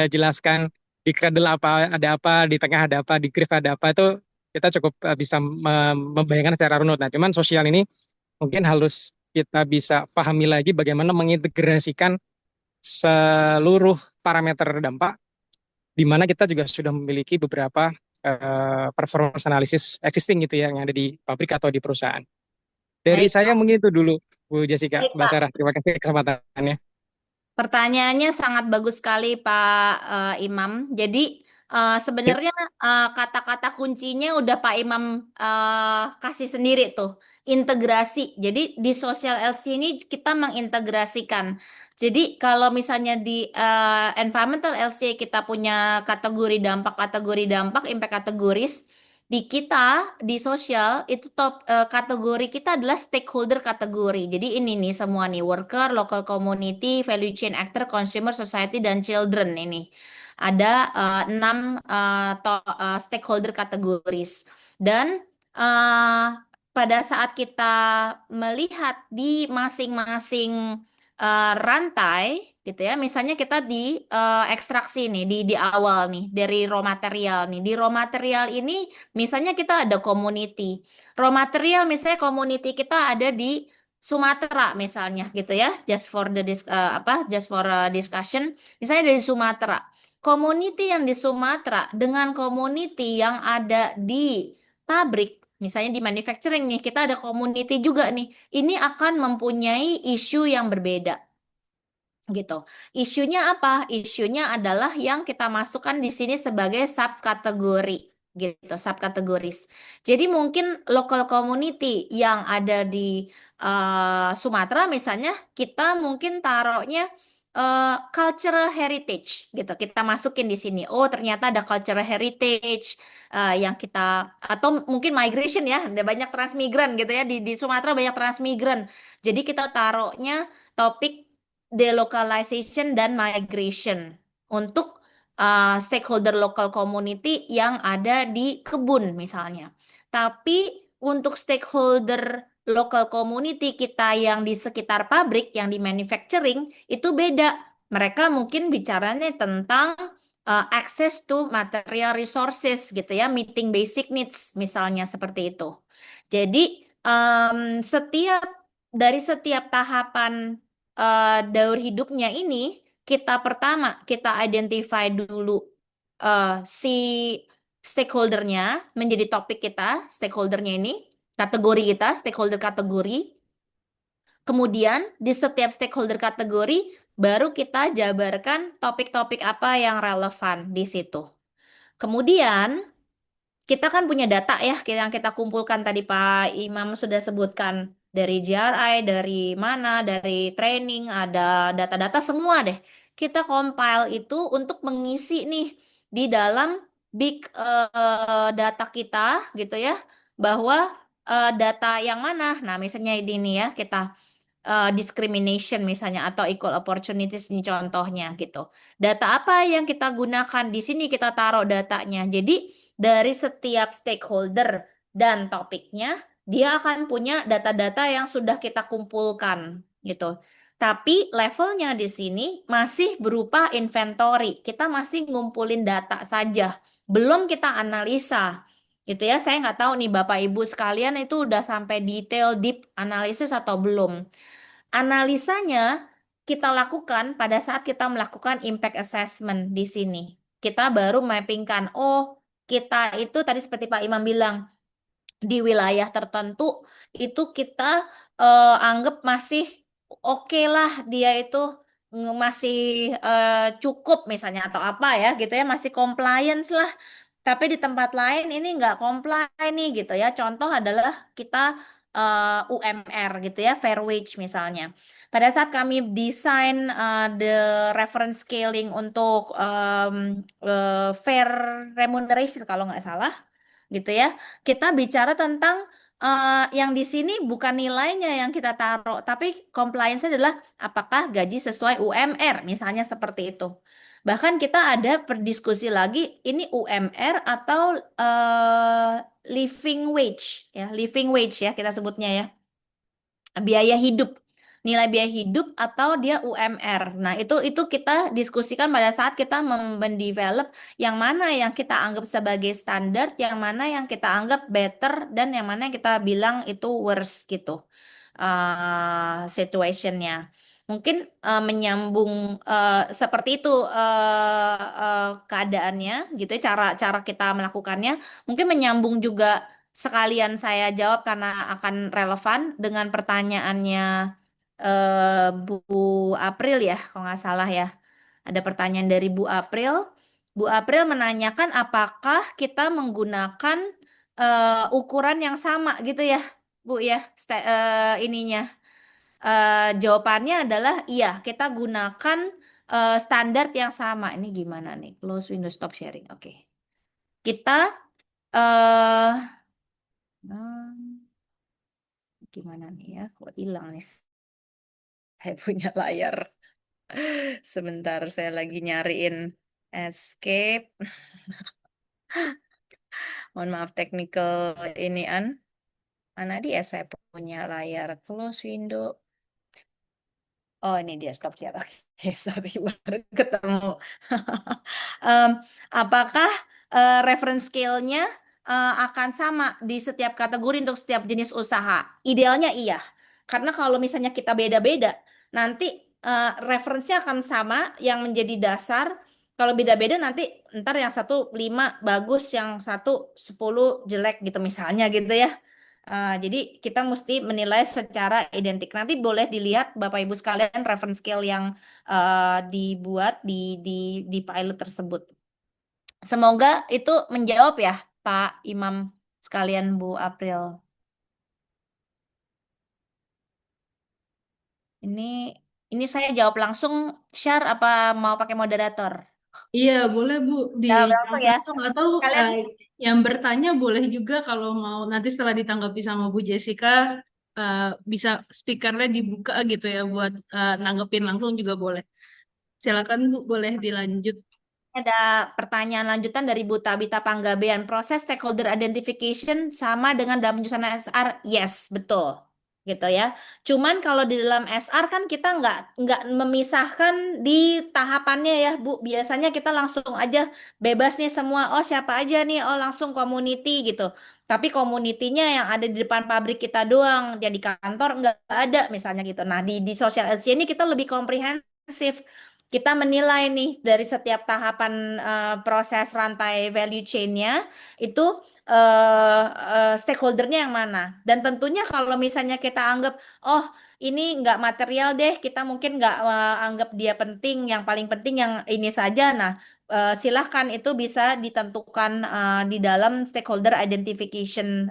jelaskan di Cradle ada apa, di tengah ada apa, di Grave ada apa itu kita cukup bisa membayangkan secara runut. Nah, cuman sosial ini mungkin harus kita bisa pahami lagi bagaimana mengintegrasikan seluruh parameter dampak, di mana kita juga sudah memiliki beberapa performance analysis existing gitu ya, yang ada di pabrik atau di perusahaan. Dari baik saya Pak. mungkin itu dulu, Bu Jessica, Baik Mbak Pak. Sarah. Terima kasih kesempatannya. Pertanyaannya sangat bagus sekali Pak Imam. Jadi Ya, sebenarnya kata-kata kuncinya udah Pak Imam kasih sendiri tuh, integrasi. Jadi di sosial LC ini kita mengintegrasikan. Jadi kalau misalnya di environmental LC kita punya kategori dampak, impact kategoris. Di kita di sosial itu top kategori kita adalah stakeholder kategori. Jadi ini nih semua nih worker, local community, value chain actor, consumer, society dan children ini. Ada 6 stakeholder kategoris. Dan pada saat kita melihat di masing-masing rantai gitu ya. Misalnya kita di ekstraksi nih di awal nih dari raw material nih. Di raw material ini misalnya kita ada community. Raw material misalnya community kita ada di Sumatera misalnya gitu ya. Just for the just for discussion. Misalnya dari Sumatera. Community yang di Sumatera dengan community yang ada di pabrik, misalnya di manufacturing nih, kita ada community juga nih. Ini akan mempunyai isu yang berbeda gitu. Isunya apa? Isunya adalah yang kita masukkan di sini sebagai subkategori gitu, subkategoris. Jadi mungkin local community yang ada di Sumatera misalnya, kita mungkin taruhnya cultural heritage gitu. Kita masukin di sini. Oh, ternyata ada cultural heritage yang kita, atau mungkin migration ya, ada banyak transmigran gitu ya, di Sumatera banyak transmigran. Jadi kita taruhnya topik delocalization dan migration untuk stakeholder local community yang ada di kebun misalnya. Tapi untuk stakeholder local community kita yang di sekitar pabrik, yang di manufacturing, itu beda. Mereka mungkin bicaranya tentang access to material resources gitu ya, meeting basic needs misalnya seperti itu. Jadi dari setiap tahapan daur hidupnya ini, kita identify dulu si stakeholdernya menjadi topik kita, stakeholdernya ini, kategori kita, stakeholder kategori. Kemudian di setiap stakeholder kategori baru kita jabarkan topik-topik apa yang relevan di situ. Kemudian kita kan punya data ya yang kita kumpulkan tadi Pak Imam sudah sebutkan dari GRI, dari mana, dari training, ada data-data semua deh. Kita compile itu untuk mengisi nih di dalam big data kita gitu ya, bahwa data yang mana. Nah, misalnya ini ya kita discrimination misalnya atau equal opportunities ini contohnya gitu. Data apa yang kita gunakan di sini kita taruh datanya. Jadi dari setiap stakeholder dan topiknya dia akan punya data-data yang sudah kita kumpulkan gitu. Tapi levelnya di sini masih berupa inventory. Kita masih ngumpulin data saja, belum kita analisa. Gitu ya, saya nggak tahu nih Bapak Ibu sekalian itu udah sampai detail deep analisis atau belum. Analisanya kita lakukan pada saat kita melakukan impact assessment di sini. Kita baru mappingkan, oh kita itu tadi seperti Pak Imam bilang, di wilayah tertentu itu kita anggap masih oke lah dia itu masih cukup misalnya atau apa ya gitu ya, masih compliance lah. Tapi di tempat lain ini nggak comply nih gitu ya. Contoh adalah kita UMR gitu ya, fair wage misalnya. Pada saat kami desain the reference scaling untuk fair remuneration kalau nggak salah gitu ya, kita bicara tentang yang di sini bukan nilainya yang kita taruh, tapi compliance adalah apakah gaji sesuai UMR, misalnya seperti itu. Bahkan kita ada berdiskusi lagi, ini UMR atau living wage ya, living wage ya kita sebutnya ya, biaya hidup, nilai biaya hidup atau dia UMR. Nah, itu kita diskusikan pada saat kita mendevelop yang mana yang kita anggap sebagai standar, yang mana yang kita anggap better, dan yang mana yang kita bilang itu worse gitu situationnya. Mungkin menyambung seperti itu keadaannya gitu ya, cara kita melakukannya. Mungkin menyambung juga sekalian saya jawab karena akan relevan dengan pertanyaannya Bu April ya, kalau nggak salah ya. Ada pertanyaan dari Bu April. Bu April menanyakan apakah kita menggunakan ukuran yang sama gitu ya, Bu ya, ininya. Jawabannya adalah iya, kita gunakan standar yang sama. Ini gimana nih? Close window, stop sharing. Oke. Kita eh gimana nih ya? Kok hilang nih? Saya punya layar. Sebentar, saya lagi nyariin escape. Mohon maaf technical inian. Mana dia saya punya layar close window. Oh, ini dia stop share. Oke, sorry baru ketemu. Em, apakah reference scale-nya akan sama di setiap kategori untuk setiap jenis usaha? Idealnya iya. Karena kalau misalnya kita beda-beda, nanti referensinya akan sama yang menjadi dasar. Kalau beda-beda nanti ntar yang satu 5 bagus, yang satu 10 jelek gitu misalnya gitu ya. Jadi kita mesti menilai secara identik. Nanti boleh dilihat Bapak Ibu sekalian reference scale yang dibuat di pilot tersebut. Semoga itu menjawab ya Pak Imam sekalian Bu April. Ini ini saya jawab langsung share apa mau pakai moderator? Iya, boleh Bu, Jawab langsung dijawab ya. langsung atau Kalian yang bertanya boleh juga kalau mau nanti setelah ditanggapi sama Bu Jessica eh, bisa speakernya dibuka gitu ya buat nanggepin langsung juga boleh. Silakan Bu, boleh dilanjut. ada pertanyaan lanjutan dari Bu Tabita Panggabean. Proses stakeholder identification sama dengan dalam penyusunan SR? Yes, betul. Gitu ya. Cuman kalau di dalam SR kan kita nggak memisahkan di tahapannya ya, Bu. Biasanya kita langsung aja bebas nih semua. Oh, siapa aja nih? Oh, langsung community gitu. Tapi community-nya yang ada di depan pabrik kita doang, yang di kantor nggak ada misalnya gitu. Nah, di social LC ini kita lebih komprehensif. Kita menilai nih dari setiap tahapan proses rantai value chain-nya itu stakeholdernya yang mana. Dan tentunya kalau misalnya kita anggap, oh ini nggak material deh, kita mungkin nggak anggap dia penting, yang paling penting yang ini saja. Nah, silahkan itu bisa ditentukan di dalam stakeholder identification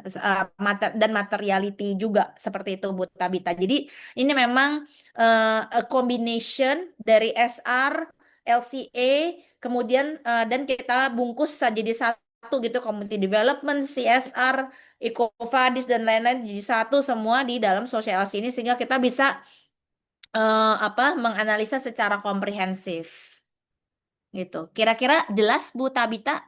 dan materiality juga seperti itu Bu Tabita. Jadi ini memang a combination dari SR, LCA, kemudian dan kita bungkus saja jadi satu gitu, community development, CSR, EcoVadis dan lain-lain jadi satu semua di dalam social ini sehingga kita bisa menganalisa secara komprehensif gitu. Kira-kira jelas Bu Tabita?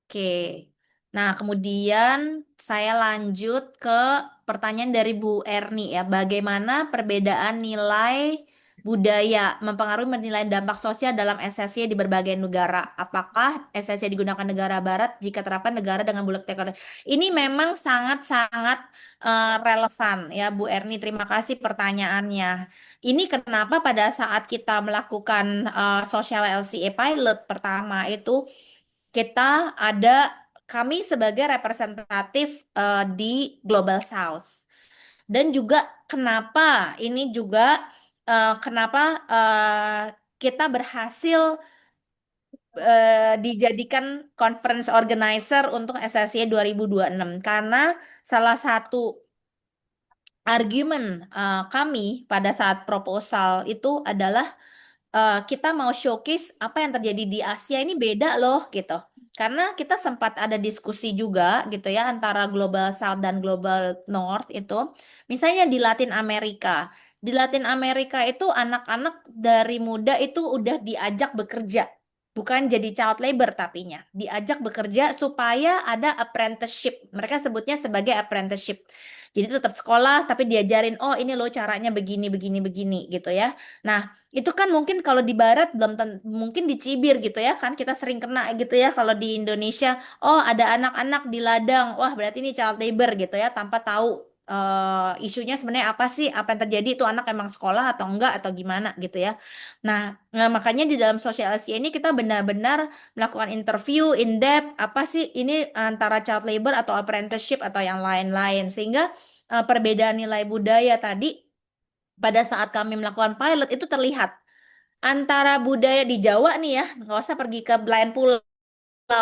Oke. Nah, kemudian saya lanjut ke pertanyaan dari Bu Erni ya. Bagaimana perbedaan nilai budaya mempengaruhi menilai dampak sosial dalam SSY di berbagai negara? Apakah SSY digunakan negara barat jika terapkan negara dengan bulk teknologi? Ini memang sangat-sangat relevan ya Bu Erni. Terima kasih pertanyaannya. Ini kenapa pada saat kita melakukan social LCA pilot pertama itu kita ada kami sebagai representatif di Global South. Dan juga kenapa ini juga kenapa kita berhasil dijadikan conference organizer untuk SSC 2026 karena salah satu argumen kami pada saat proposal itu adalah kita mau showcase apa yang terjadi di Asia ini beda loh gitu. Karena kita sempat ada diskusi juga gitu ya antara Global South dan Global North itu. Misalnya di Latin Amerika. Di Latin Amerika itu anak-anak dari muda itu udah diajak bekerja. Bukan jadi child labor tapinya. Diajak bekerja supaya ada apprenticeship. Mereka sebutnya sebagai apprenticeship. Jadi tetap sekolah tapi diajarin, oh ini loh caranya begini, begini, begini gitu ya. Nah, itu kan mungkin kalau di barat belum mungkin dicibir gitu ya kan kita sering kena gitu ya kalau di Indonesia oh ada anak-anak di ladang wah berarti ini child labor gitu ya tanpa tahu isunya sebenarnya apa sih apa yang terjadi itu anak emang sekolah atau enggak atau gimana gitu ya. Nah, makanya di dalam sosialisasi ini kita benar-benar melakukan interview in depth apa sih ini antara child labor atau apprenticeship atau yang lain-lain sehingga perbedaan nilai budaya tadi pada saat kami melakukan pilot itu terlihat antara budaya di Jawa nih ya, nggak usah pergi ke belahan pulau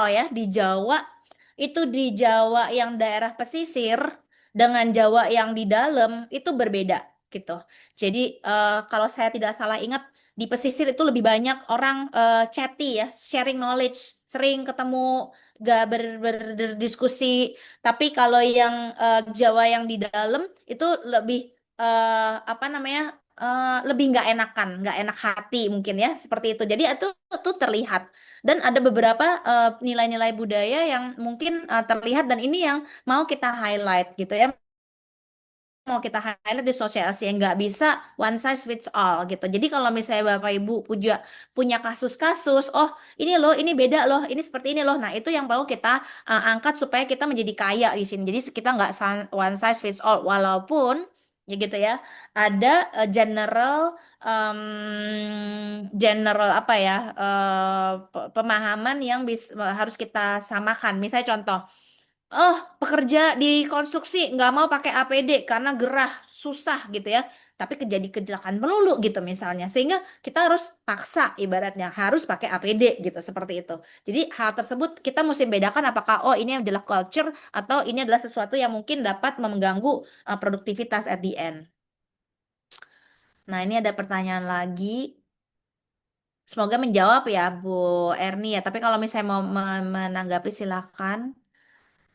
ya, di Jawa itu di Jawa yang daerah pesisir dengan Jawa yang di dalam itu berbeda gitu. Jadi kalau saya tidak salah ingat di pesisir itu lebih banyak orang chatty ya, sharing knowledge, sering ketemu, gak berdiskusi. Tapi kalau yang Jawa yang di dalam itu lebih apa namanya lebih nggak enak hati mungkin ya seperti itu. Jadi itu terlihat dan ada beberapa nilai-nilai budaya yang mungkin terlihat dan ini yang mau kita highlight gitu ya. Mau kita highlight di sosialisasi yang nggak bisa one size fits all gitu. Jadi kalau misalnya Bapak Ibu punya punya kasus-kasus, oh ini loh, ini beda loh, ini seperti ini loh. Nah itu yang perlu kita angkat supaya kita menjadi kaya di sini. Jadi kita nggak one size fits all, walaupun ya gitu ya ada general apa ya pemahaman yang harus kita samakan. Misalnya contoh. Oh, pekerja di konstruksi nggak mau pakai APD karena gerah, susah gitu ya. Tapi kejadi kecelakaan melulu gitu misalnya. Sehingga kita harus paksa ibaratnya harus pakai APD gitu seperti itu. Jadi hal tersebut kita mesti bedakan apakah oh ini adalah culture atau ini adalah sesuatu yang mungkin dapat mengganggu produktivitas at the end. Nah, ini ada pertanyaan lagi. Semoga menjawab ya Bu Erni ya. Tapi kalau misalnya mau menanggapi silakan.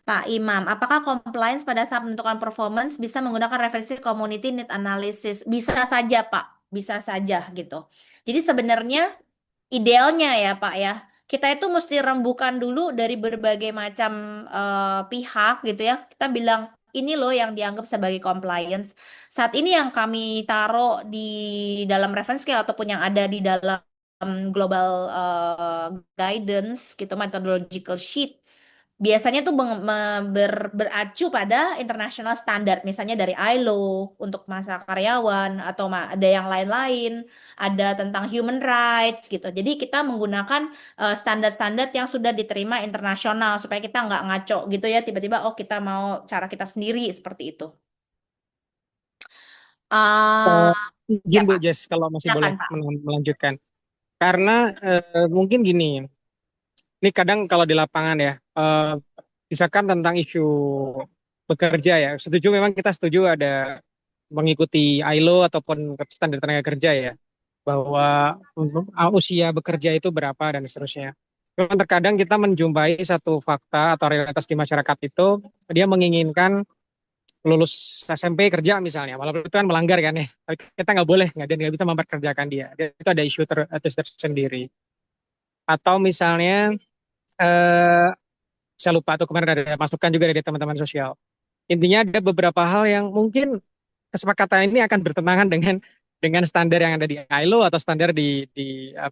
Pak Imam, apakah compliance pada saat menentukan performance bisa menggunakan referensi community need analysis? Bisa saja, Pak. Bisa saja gitu. Jadi sebenarnya idealnya ya, Pak ya, kita itu mesti rembukan dulu dari berbagai macam pihak gitu ya. Kita bilang ini loh yang dianggap sebagai compliance. Saat ini yang kami taruh di dalam reference scale ataupun yang ada di dalam global guidance gitu methodological sheet biasanya tuh beracu pada international standard, misalnya dari ILO untuk masa karyawan atau ada yang lain-lain, ada tentang human rights gitu. Jadi kita menggunakan standar-standar yang sudah diterima internasional supaya kita nggak ngaco gitu ya, tiba-tiba oh kita mau cara kita sendiri seperti itu. Eh, Ah, ya izin Bu Pak, Jess, kalau masih boleh silakan Pak. melanjutkan. Karena mungkin gini, ini kadang kalau di lapangan ya, misalkan tentang isu bekerja ya, setuju memang kita setuju ada mengikuti ILO ataupun standar tenaga kerja ya, bahwa usia bekerja itu berapa dan seterusnya. Memang terkadang kita menjumpai satu fakta atau realitas di masyarakat itu, dia menginginkan lulus SMP kerja misalnya, walaupun itu kan melanggar kan ya, tapi kita nggak boleh, nggak bisa memperkerjakan dia. Itu ada isu tersendiri. Atau misalnya, eh, saya lupa tuh kemarin ada masukan juga dari teman-teman sosial. Intinya ada beberapa hal yang mungkin kesepakatan ini akan bertentangan dengan standar yang ada di ILO atau standar di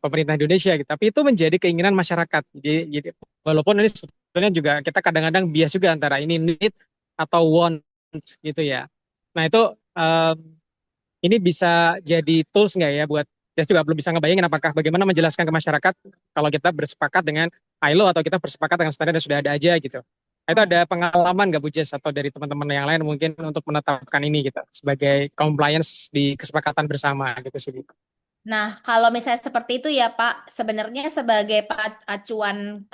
pemerintah Indonesia gitu. Tapi itu menjadi keinginan masyarakat. Jadi walaupun ini sebetulnya juga kita kadang-kadang bias juga antara ini need atau wants gitu ya. Nah itu ini bisa jadi tools nggak ya buat saya juga belum bisa ngebayangin apakah bagaimana menjelaskan ke masyarakat kalau kita bersepakat dengan ILO atau kita bersepakat dengan standar yang sudah ada aja gitu. Nah, itu ada pengalaman nggak Bu Jess atau dari teman-teman yang lain mungkin untuk menetapkan ini gitu sebagai compliance di kesepakatan bersama gitu sih. Nah, kalau misalnya seperti itu ya Pak, sebenarnya sebagai acuan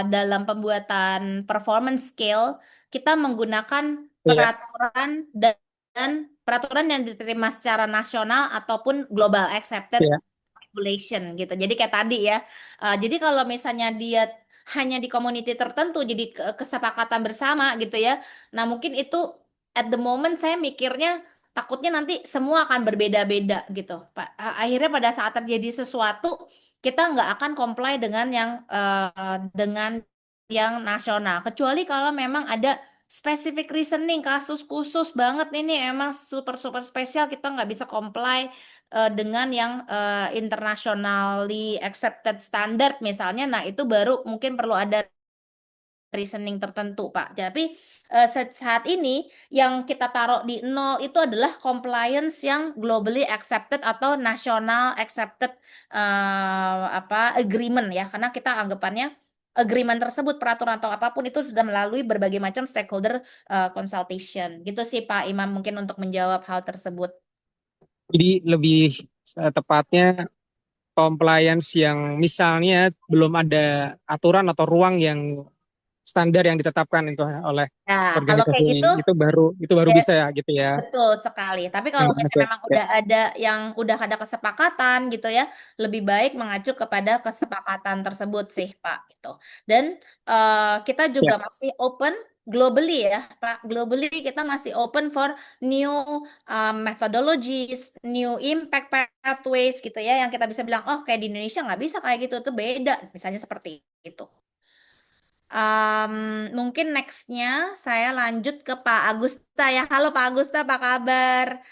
dalam pembuatan performance scale, kita menggunakan Iya, peraturan dan peraturan yang diterima secara nasional ataupun global accepted iya. regulation gitu. Jadi kayak tadi ya. Jadi kalau misalnya dia hanya di community tertentu, jadi kesepakatan bersama gitu ya. Nah mungkin itu at the moment saya mikirnya takutnya nanti semua akan berbeda-beda gitu, Pak. Akhirnya pada saat terjadi sesuatu kita nggak akan comply dengan yang nasional. Kecuali kalau memang ada specific reasoning kasus khusus banget ini emang super super spesial kita nggak bisa comply dengan yang internationally accepted standard misalnya, nah itu baru mungkin perlu ada reasoning tertentu, Pak. Tapi saat ini yang kita taruh di nol itu adalah compliance yang globally accepted atau national accepted agreement ya, karena kita anggapannya agreement tersebut peraturan atau apapun itu sudah melalui berbagai macam stakeholder consultation. Gitu sih Pak Imam mungkin untuk menjawab hal tersebut. Jadi lebih tepatnya compliance yang misalnya belum ada aturan atau ruang yang standar yang ditetapkan itu oleh Nah, kalau organisasi kayak ini gitu, itu baru yes, bisa ya gitu ya. betul sekali. Tapi kalau misalnya Oke. memang Ya, udah ada kesepakatan gitu ya, lebih baik mengacu kepada kesepakatan tersebut sih, Pak. Gitu. Dan kita juga ya. masih open globally ya, Pak. Globally kita masih open for new methodologies, new impact pathways gitu ya, yang kita bisa bilang, oh kayak di Indonesia nggak bisa kayak gitu, itu beda. Misalnya seperti itu. Mungkin nextnya saya lanjut ke Pak Agusta ya. Halo Pak Agusta, apa kabar?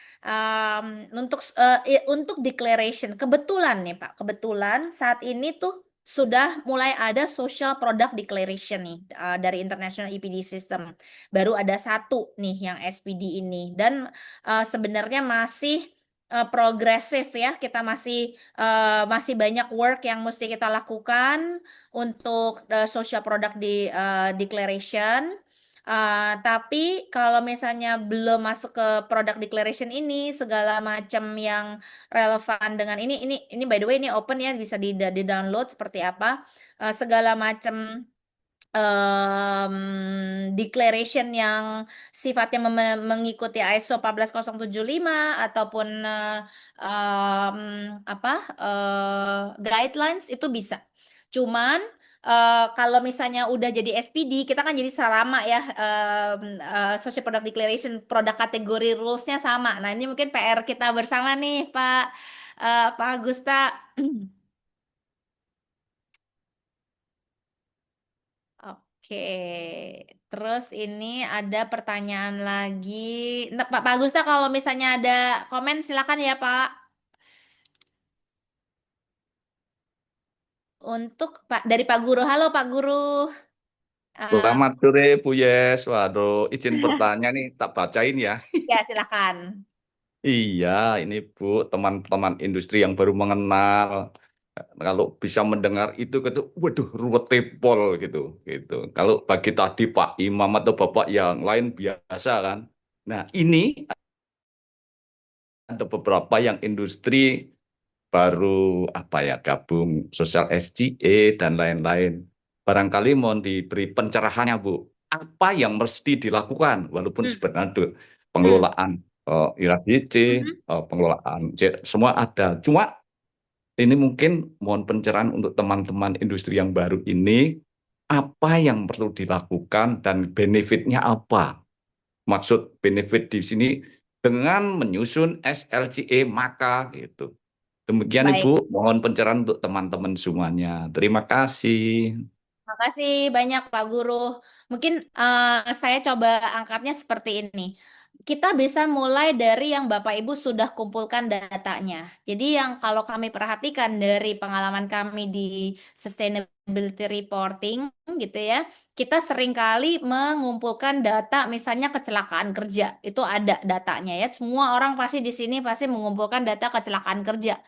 Untuk declaration, kebetulan nih Pak, kebetulan saat ini tuh sudah mulai ada social product declaration nih dari International EPD System. Baru ada satu nih yang SPD ini, dan sebenarnya masih progresif ya. Kita masih banyak work yang mesti kita lakukan untuk social product di declaration. Tapi kalau misalnya belum masuk ke product declaration ini, segala macam yang relevan dengan ini by the way ini open ya, bisa di download seperti apa. Segala macam declaration yang sifatnya mengikuti ISO 14075 ataupun em, apa guidelines itu bisa. Cuman kalau misalnya udah jadi SPD, kita kan jadi sama ya, Social Product Declaration, produk kategori rules-nya sama. Nah, ini mungkin PR kita bersama nih, Pak Agusta. Oke, terus ini ada pertanyaan lagi. Nah, Pak Agusta, kalau misalnya ada komen silakan ya, Pak. Untuk Pak dari Pak Guru, halo Pak Guru. Eh, Selamat sore Bu Yes. Waduh, izin bertanya nih, tak bacain ya. ya silakan. Iya, ini Bu, teman-teman industri yang baru mengenal, kalau bisa mendengar itu, gitu, waduh, ruwet tepol gitu, gitu. Kalau bagi tadi Pak Imam atau Bapak yang lain biasa kan. Nah, ini ada beberapa yang industri baru apa ya gabung sosial SGE dan lain-lain. Barangkali mohon diberi pencerahannya Bu, apa yang mesti dilakukan walaupun Hmm. sebenarnya ada Hmm. pengelolaan IRADC, Mhm. pengelolaan semua ada. Cuma ini mungkin mohon pencerahan untuk teman-teman industri yang baru ini, apa yang perlu dilakukan dan benefitnya apa? Maksud benefit di sini dengan menyusun SLCE maka gitu. Demikian Baik, Ibu, mohon pencerahan untuk teman-teman semuanya. Terima kasih. makasih banyak Pak Guru. Mungkin saya coba angkatnya seperti ini. Kita bisa mulai dari yang Bapak Ibu sudah kumpulkan datanya. Jadi yang kalau kami perhatikan dari pengalaman kami di sustainability reporting gitu ya, kita seringkali mengumpulkan data misalnya kecelakaan kerja. Itu ada datanya ya. Semua orang pasti di sini pasti mengumpulkan data kecelakaan kerja.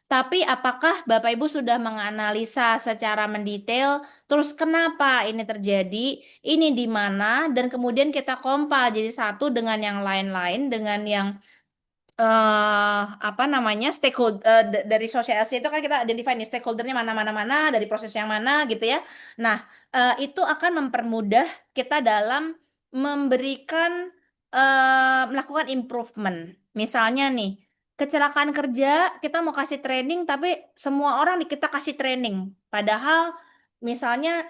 Tapi apakah Bapak Ibu sudah menganalisa secara mendetail, terus kenapa ini terjadi, ini di mana, dan kemudian kita compile jadi satu dengan yang lain-lain, dengan yang apa namanya stakeholder dari sosialisasi itu kan kita identify nih stakeholdernya mana dari proses yang mana gitu ya. Nah, itu akan mempermudah kita dalam memberikan melakukan improvement. Misalnya nih, kecelakaan kerja kita mau kasih training tapi semua orang kita kasih training. Padahal misalnya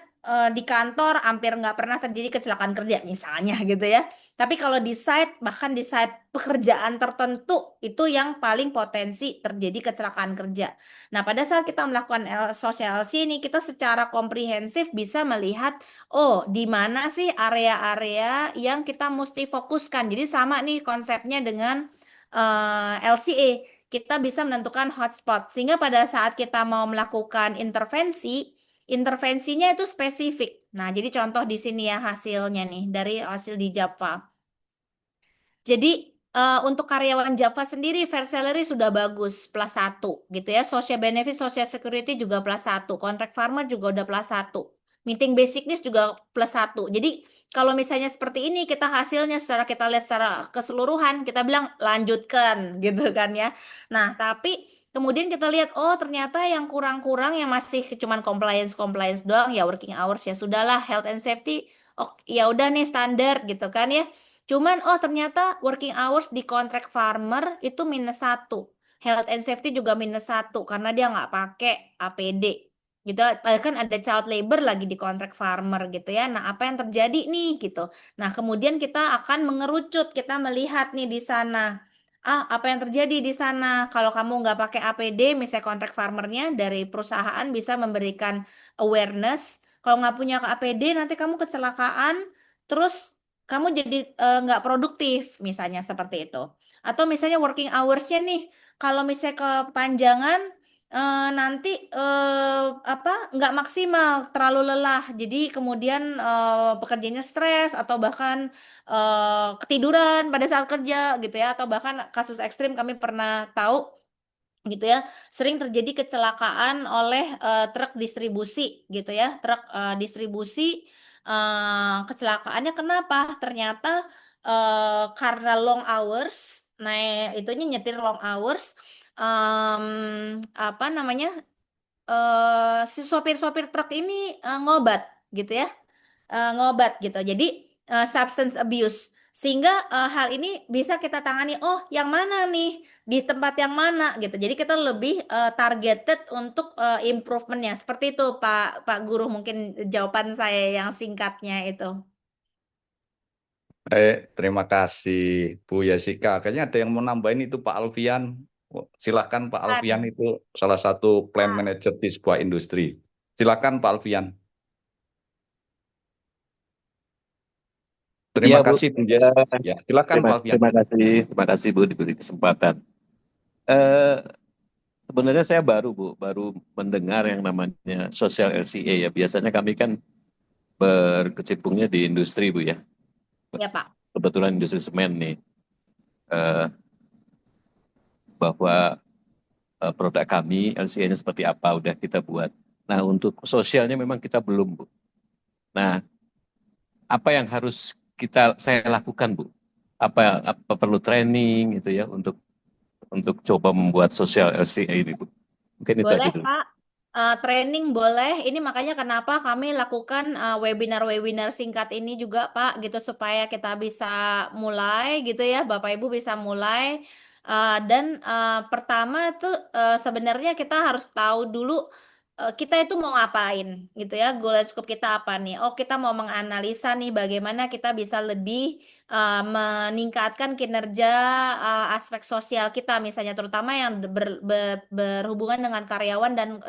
di kantor hampir nggak pernah terjadi kecelakaan kerja misalnya gitu ya. Tapi kalau di site, bahkan di site pekerjaan tertentu, itu yang paling potensi terjadi kecelakaan kerja. Nah, pada saat kita melakukan sosialisasi ini, kita secara komprehensif bisa melihat, oh, di mana sih area-area yang kita mesti fokuskan. Jadi sama nih konsepnya dengan LCA. Kita bisa menentukan hotspot. Sehingga pada saat kita mau melakukan intervensi, intervensinya itu spesifik. Nah, jadi contoh di sini ya hasilnya nih, dari hasil di Java. Jadi untuk karyawan Java sendiri fair salary sudah bagus plus satu gitu ya. Social benefit, social security juga plus satu. Contract farmer juga udah plus satu. Meeting basic needs juga plus satu. Jadi kalau misalnya seperti ini kita hasilnya secara kita lihat secara keseluruhan kita bilang lanjutkan gitu kan ya. Nah tapi kemudian kita lihat oh ternyata yang kurang-kurang yang masih cuman compliance doang ya working hours ya sudahlah health and safety. Oh ya udah nih standar gitu kan ya. Cuman, oh ternyata working hours di contract farmer itu minus satu. Health and safety juga minus satu karena dia nggak pakai APD gitu. Bahkan ada child labor lagi di kontrak farmer gitu ya. Nah, apa yang terjadi nih gitu. Nah, kemudian kita akan mengerucut, kita melihat nih di sana. Apa yang terjadi di sana? Kalau kamu nggak pakai APD, misalnya kontrak farmernya dari perusahaan bisa memberikan awareness. Kalau nggak punya APD, nanti kamu kecelakaan, terus kamu jadi nggak produktif, misalnya seperti itu. Atau misalnya working hours-nya nih, kalau misalnya kepanjangan, nanti nggak maksimal, terlalu lelah. Jadi kemudian pekerjanya stres atau bahkan ketiduran pada saat kerja gitu ya, atau bahkan kasus ekstrim kami pernah tahu gitu ya, sering terjadi kecelakaan oleh truk distribusi gitu ya, truk distribusi. Kecelakaannya kenapa? Ternyata karena long hours, nah itunya nyetir long hours, apa namanya, si sopir-sopir truk ini ngobat gitu ya, ngobat gitu. Jadi substance abuse. Sehingga hal ini bisa kita tangani. Oh, yang mana nih? Di tempat yang mana gitu. Jadi kita lebih targeted untuk improvementnya. Seperti itu Pak Guru, mungkin jawaban saya yang singkatnya itu. Terima kasih Bu Yesika. Kayaknya ada yang mau nambahin itu Pak Alfian. Silahkan Pak Alfian, itu salah satu plant manager di sebuah industri. Silakan Pak Alfian. Terima Iya, Bu. kasih Bu Yes. Ya, silakan Pak Alfian. Terima kasih Bu diberi kesempatan. Sebenarnya saya baru mendengar yang namanya social LCA ya. Biasanya kami kan berkecimpungnya di industri Bu ya. Ya Pak. Kebetulan industri semen nih. Bahwa produk kami LCA-nya seperti apa udah kita buat. Nah, untuk sosialnya memang kita belum Bu. Nah, apa yang harus saya lakukan Bu? Apa perlu training gitu ya untuk coba membuat social LCA ini Bu? Mungkin itu aja Boleh dulu. Pak, training boleh. Ini makanya kenapa kami lakukan webinar-webinar singkat ini juga Pak, gitu supaya kita bisa mulai gitu ya, Bapak Ibu bisa mulai. Dan pertama tuh sebenarnya kita harus tahu dulu kita itu mau ngapain gitu ya, goal and scope kita apa nih. Oh, kita mau menganalisa nih bagaimana kita bisa lebih meningkatkan kinerja aspek sosial kita, misalnya terutama yang berhubungan dengan karyawan dan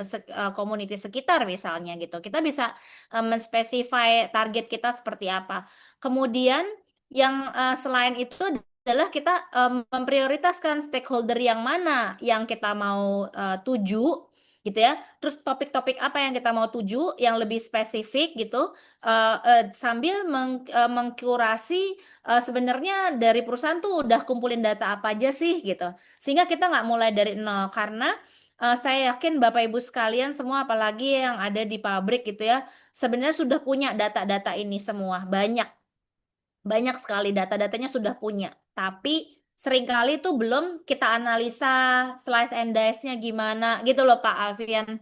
community sekitar misalnya gitu. Kita bisa menspesify target kita seperti apa. Kemudian yang selain itu adalah kita memprioritaskan stakeholder yang mana yang kita mau tuju gitu ya. Terus topik-topik apa yang kita mau tuju yang lebih spesifik gitu, sambil mengkurasi sebenarnya dari perusahaan tuh udah kumpulin data apa aja sih gitu. Sehingga kita nggak mulai dari nol, karena saya yakin Bapak Ibu sekalian semua, apalagi yang ada di pabrik gitu ya, sebenarnya sudah punya data-data ini semua. Banyak sekali data-datanya sudah punya. Tapi seringkali tuh belum kita analisa slice and dice-nya gimana gitu loh Pak Alfian.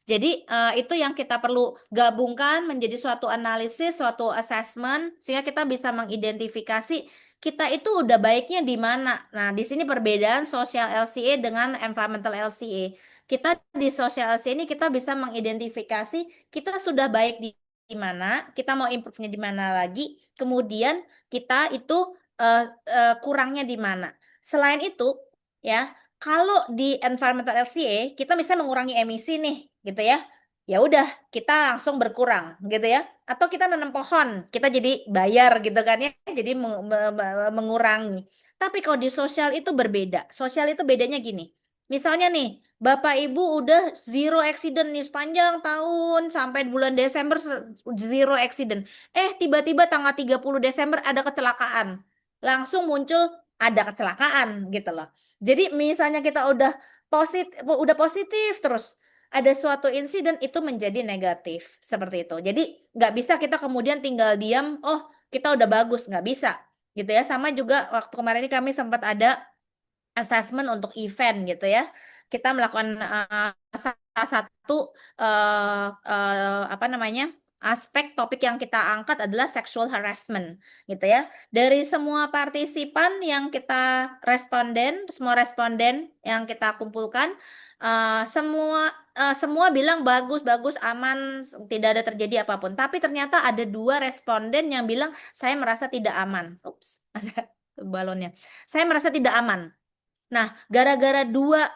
Jadi itu yang kita perlu gabungkan menjadi suatu analisis, suatu assessment, sehingga kita bisa mengidentifikasi kita itu udah baiknya di mana. Nah, di sini perbedaan social LCA dengan environmental LCA. Kita di social LCA ini kita bisa mengidentifikasi kita sudah baik di mana, kita mau improve-nya di mana lagi, kemudian kita itu kurangnya di mana. Selain itu, ya, kalau di environmental LCA kita bisa mengurangi emisi nih, gitu ya. Ya udah, kita langsung berkurang, gitu ya. Atau kita nanam pohon, kita jadi bayar gitu kan ya, jadi mengurangi. Tapi kalau di sosial itu berbeda. Sosial itu bedanya gini. Misalnya nih, Bapak Ibu udah zero accident nih sepanjang tahun sampai bulan Desember zero accident. Tiba-tiba tanggal 30 Desember ada kecelakaan. Langsung muncul ada kecelakaan gitu loh. Jadi misalnya kita udah positif terus ada suatu insiden itu menjadi negatif seperti itu. Jadi nggak bisa kita kemudian tinggal diam, oh kita udah bagus, nggak bisa gitu ya. Sama juga waktu kemarin ini kami sempat ada assessment untuk event gitu ya. Kita melakukan salah satu apa namanya aspek topik yang kita angkat adalah sexual harassment gitu ya. Dari semua partisipan yang kita semua responden yang kita kumpulkan, semua bilang bagus, aman, tidak ada terjadi apapun. Tapi ternyata ada 2 responden yang bilang saya merasa tidak aman. Ups, ada balonnya. Saya merasa tidak aman. Nah, gara-gara 2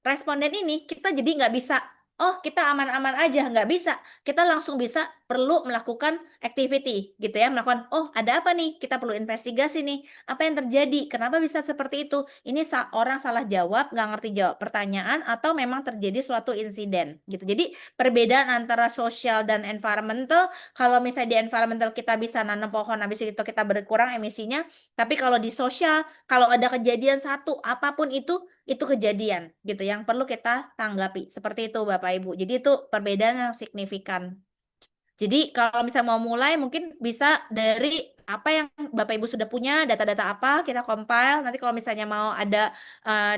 responden ini, kita jadi nggak bisa, oh kita aman-aman aja, nggak bisa. Kita langsung bisa perlu melakukan activity gitu ya, melakukan, oh ada apa nih, kita perlu investigasi nih, apa yang terjadi, kenapa bisa seperti itu, ini orang salah jawab, nggak ngerti jawab pertanyaan, atau memang terjadi suatu insiden gitu. Jadi perbedaan antara sosial dan environmental, kalau misalnya di environmental kita bisa nanam pohon, habis itu kita berkurang emisinya, tapi kalau di sosial, kalau ada kejadian satu, apapun itu kejadian gitu yang perlu kita tanggapi. Seperti itu Bapak Ibu. Jadi itu perbedaan yang signifikan. Jadi kalau misalnya mau mulai mungkin bisa dari apa yang Bapak Ibu sudah punya, data-data apa kita compile. Nanti kalau misalnya mau ada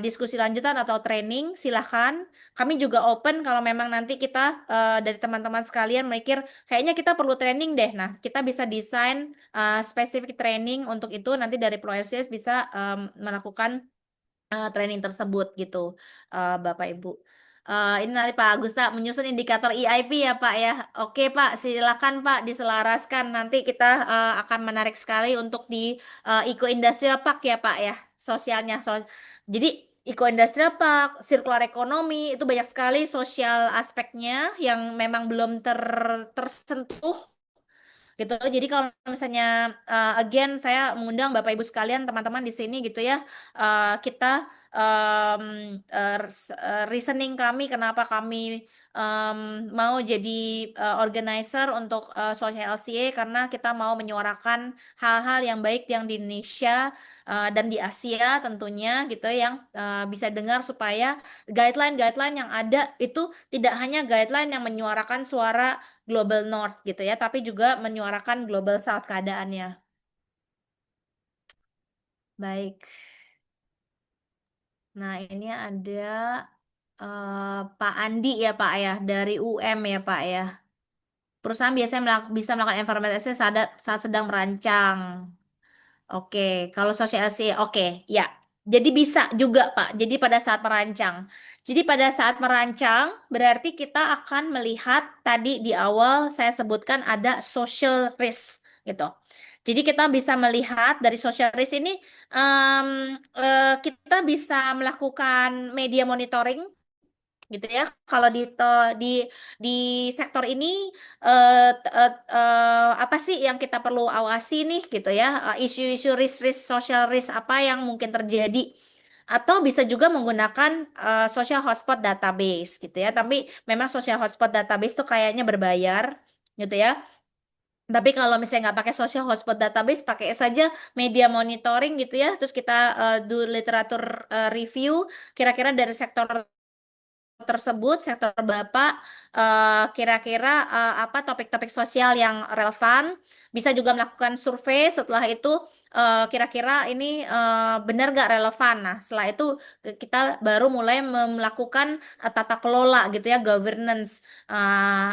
diskusi lanjutan atau training, silahkan. Kami juga open kalau memang nanti kita dari teman-teman sekalian mikir kayaknya kita perlu training deh. Nah, kita bisa desain spesifik training untuk itu. Nanti dari ProLCS bisa melakukan training tersebut gitu, Bapak Ibu. Ini nanti Pak Agusta menyusun indikator EIP ya Pak ya. Oke Pak, silakan Pak diselaraskan. Nanti kita akan menarik sekali untuk di Eco Industrial Park ya Pak ya, sosialnya. Jadi Eco Industrial Park, circular economy itu banyak sekali sosial aspeknya yang memang belum tersentuh gitu. Jadi kalau misalnya again saya mengundang Bapak Ibu sekalian, teman-teman di sini gitu ya, kita reasoning kami kenapa kami mau jadi organizer untuk Social LCA, karena kita mau menyuarakan hal-hal yang baik yang di Indonesia dan di Asia tentunya gitu, yang bisa dengar supaya guideline-guideline yang ada itu tidak hanya guideline yang menyuarakan suara Global North gitu ya, tapi juga menyuarakan Global South keadaannya. Baik. Nah, ini ada Pak Andi ya Pak ya, dari UM ya Pak ya. Perusahaan biasanya bisa melakukan environmental assessment saat sedang merancang. Oke, kalau sosialisasi, oke, ya. Jadi bisa juga, Pak. Jadi pada saat merancang. Jadi pada saat merancang, berarti kita akan melihat tadi di awal saya sebutkan ada social risk, gitu. Jadi kita bisa melihat dari social risk ini, kita bisa melakukan media monitoring, gitu ya. Kalau di sektor ini apa sih yang kita perlu awasi nih gitu ya, isu-isu risk social risk apa yang mungkin terjadi, atau bisa juga menggunakan social hotspot database gitu ya, tapi memang social hotspot database tuh kayaknya berbayar gitu ya. Tapi kalau misalnya nggak pakai social hotspot database, pakai saja media monitoring gitu ya, terus kita do literatur review kira-kira dari sektor tersebut, sektor Bapak, kira-kira apa topik-topik sosial yang relevan. Bisa juga melakukan survei setelah itu, kira-kira ini benar nggak relevan. Nah, setelah itu kita baru mulai melakukan tata kelola gitu ya, governance.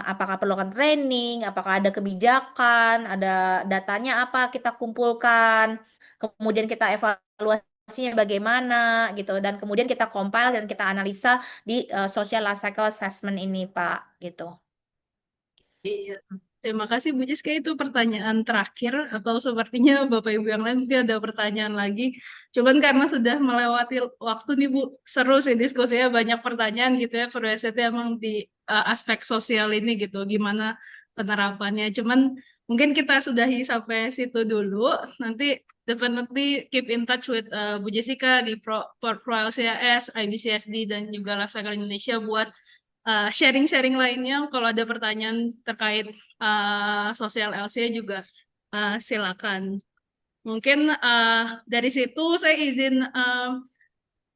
Apakah perlukan training, apakah ada kebijakan, ada datanya apa kita kumpulkan, kemudian kita evaluasinya bagaimana gitu, dan kemudian kita compile dan kita analisa di social life cycle assessment ini Pak gitu. Iya. Terima kasih Bu Jiska, itu pertanyaan terakhir, atau sepertinya Bapak Ibu yang lain mungkin ada pertanyaan lagi. Cuman karena sudah melewati waktu nih Bu, seru sih diskusinya, banyak pertanyaan gitu ya, curiosity emang di aspek sosial ini gitu, gimana penerapannya. Cuman mungkin kita sudahi sampai situ dulu. Nanti definitely keep in touch with Bu Jessica di ProLCAS, IBCSD, dan juga Life Cycle Indonesia buat sharing-sharing lainnya. Kalau ada pertanyaan terkait sosial LC juga silakan. Mungkin dari situ saya izin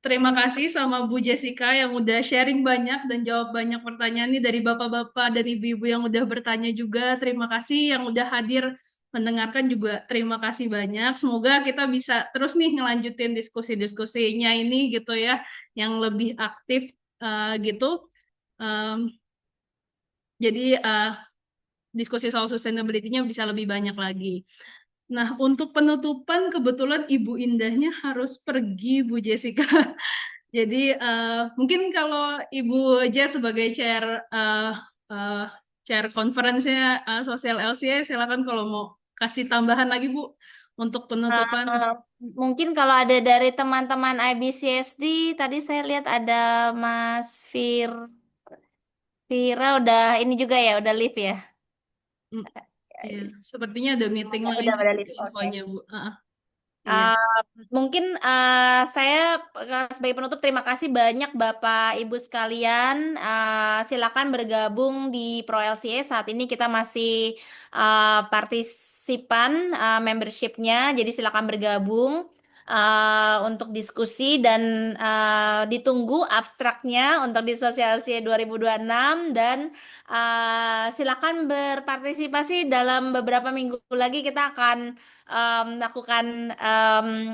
terima kasih sama Bu Jessica yang udah sharing banyak dan jawab banyak pertanyaan nih dari bapak-bapak dan ibu-ibu yang udah bertanya juga. Terima kasih yang udah hadir mendengarkan juga. Terima kasih banyak. Semoga kita bisa terus nih ngelanjutin diskusi-diskusinya ini gitu ya, yang lebih aktif gitu. Jadi diskusi soal sustainability-nya bisa lebih banyak lagi. Nah, untuk penutupan kebetulan Ibu Indahnya harus pergi, Bu Jessica. Jadi mungkin kalau Ibu Jess sebagai chair conference-nya Sosial LCA, silakan kalau mau kasih tambahan lagi Bu untuk penutupan. Mungkin kalau ada dari teman-teman IBCSD, tadi saya lihat ada Mas Vira udah ini juga ya, udah live ya. Hmm, iya, sepertinya ada meeting Ya, lain udah live. Oke. infonya Bu. Iya. Mungkin saya sebagai penutup terima kasih banyak Bapak Ibu sekalian. Silakan bergabung di Pro LCA. Saat ini kita masih partisipan membershipnya, jadi silakan bergabung untuk diskusi dan ditunggu abstraknya untuk di Sosial LCA 2026 dan silakan berpartisipasi dalam beberapa minggu lagi kita akan melakukan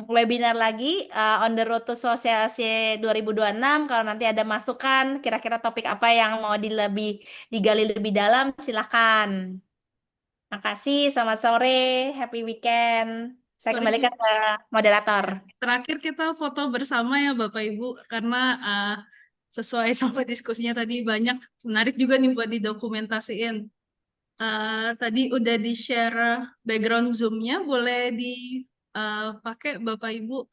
webinar lagi on the road to Social C 2026. Kalau nanti ada masukan, kira-kira topik apa yang mau digali lebih dalam, silakan. Makasih, selamat sore, happy weekend. Saya Sorry, Bu. kembalikan ke moderator. Terakhir kita foto bersama ya Bapak Ibu, karena sesuai sama diskusinya tadi banyak menarik juga nih buat didokumentasiin. Tadi udah di-share background Zoom-nya, boleh dipakai Bapak Ibu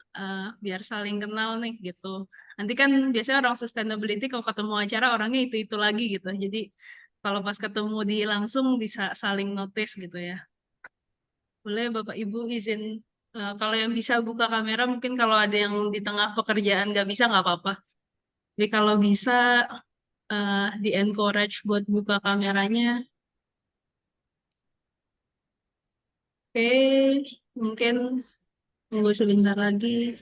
biar saling kenal nih gitu. Nanti kan biasanya orang sustainability kalau ketemu acara orangnya itu lagi gitu. Jadi kalau pas ketemu di langsung bisa saling notice gitu ya. Boleh Bapak Ibu izin kalau yang bisa buka kamera mungkin kalau ada yang di tengah pekerjaan nggak bisa nggak apa-apa. Tapi kalau bisa di encourage buat buka kameranya. Oke, mungkin tunggu sebentar lagi.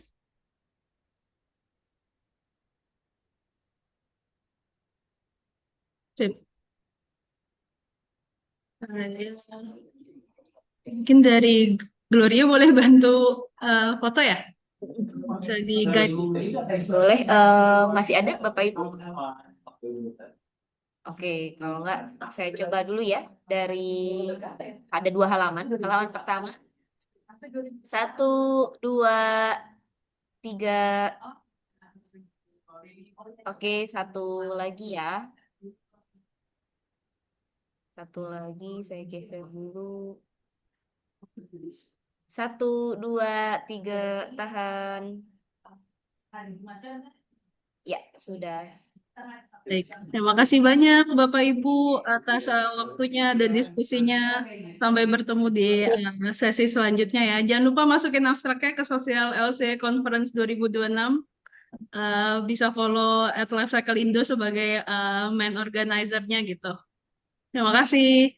Sip. Mungkin dari Gloria boleh bantu foto ya? Bisa di guide. Boleh, masih ada Bapak Ibu? Oke, kalau enggak saya coba dulu ya dari ada 2 halaman. Halaman pertama, 1, 2, 3. Oke, satu lagi ya. Satu lagi saya geser dulu. 1, 2, 3, tahan. Ya, sudah. Baik, terima kasih banyak Bapak Ibu atas waktunya dan diskusinya. Sampai bertemu di sesi selanjutnya ya. Jangan lupa masukin abstraknya ke Sosial LC Conference 2026. Bisa follow @lifecycle Indo sebagai main organizer-nya gitu. Terima kasih.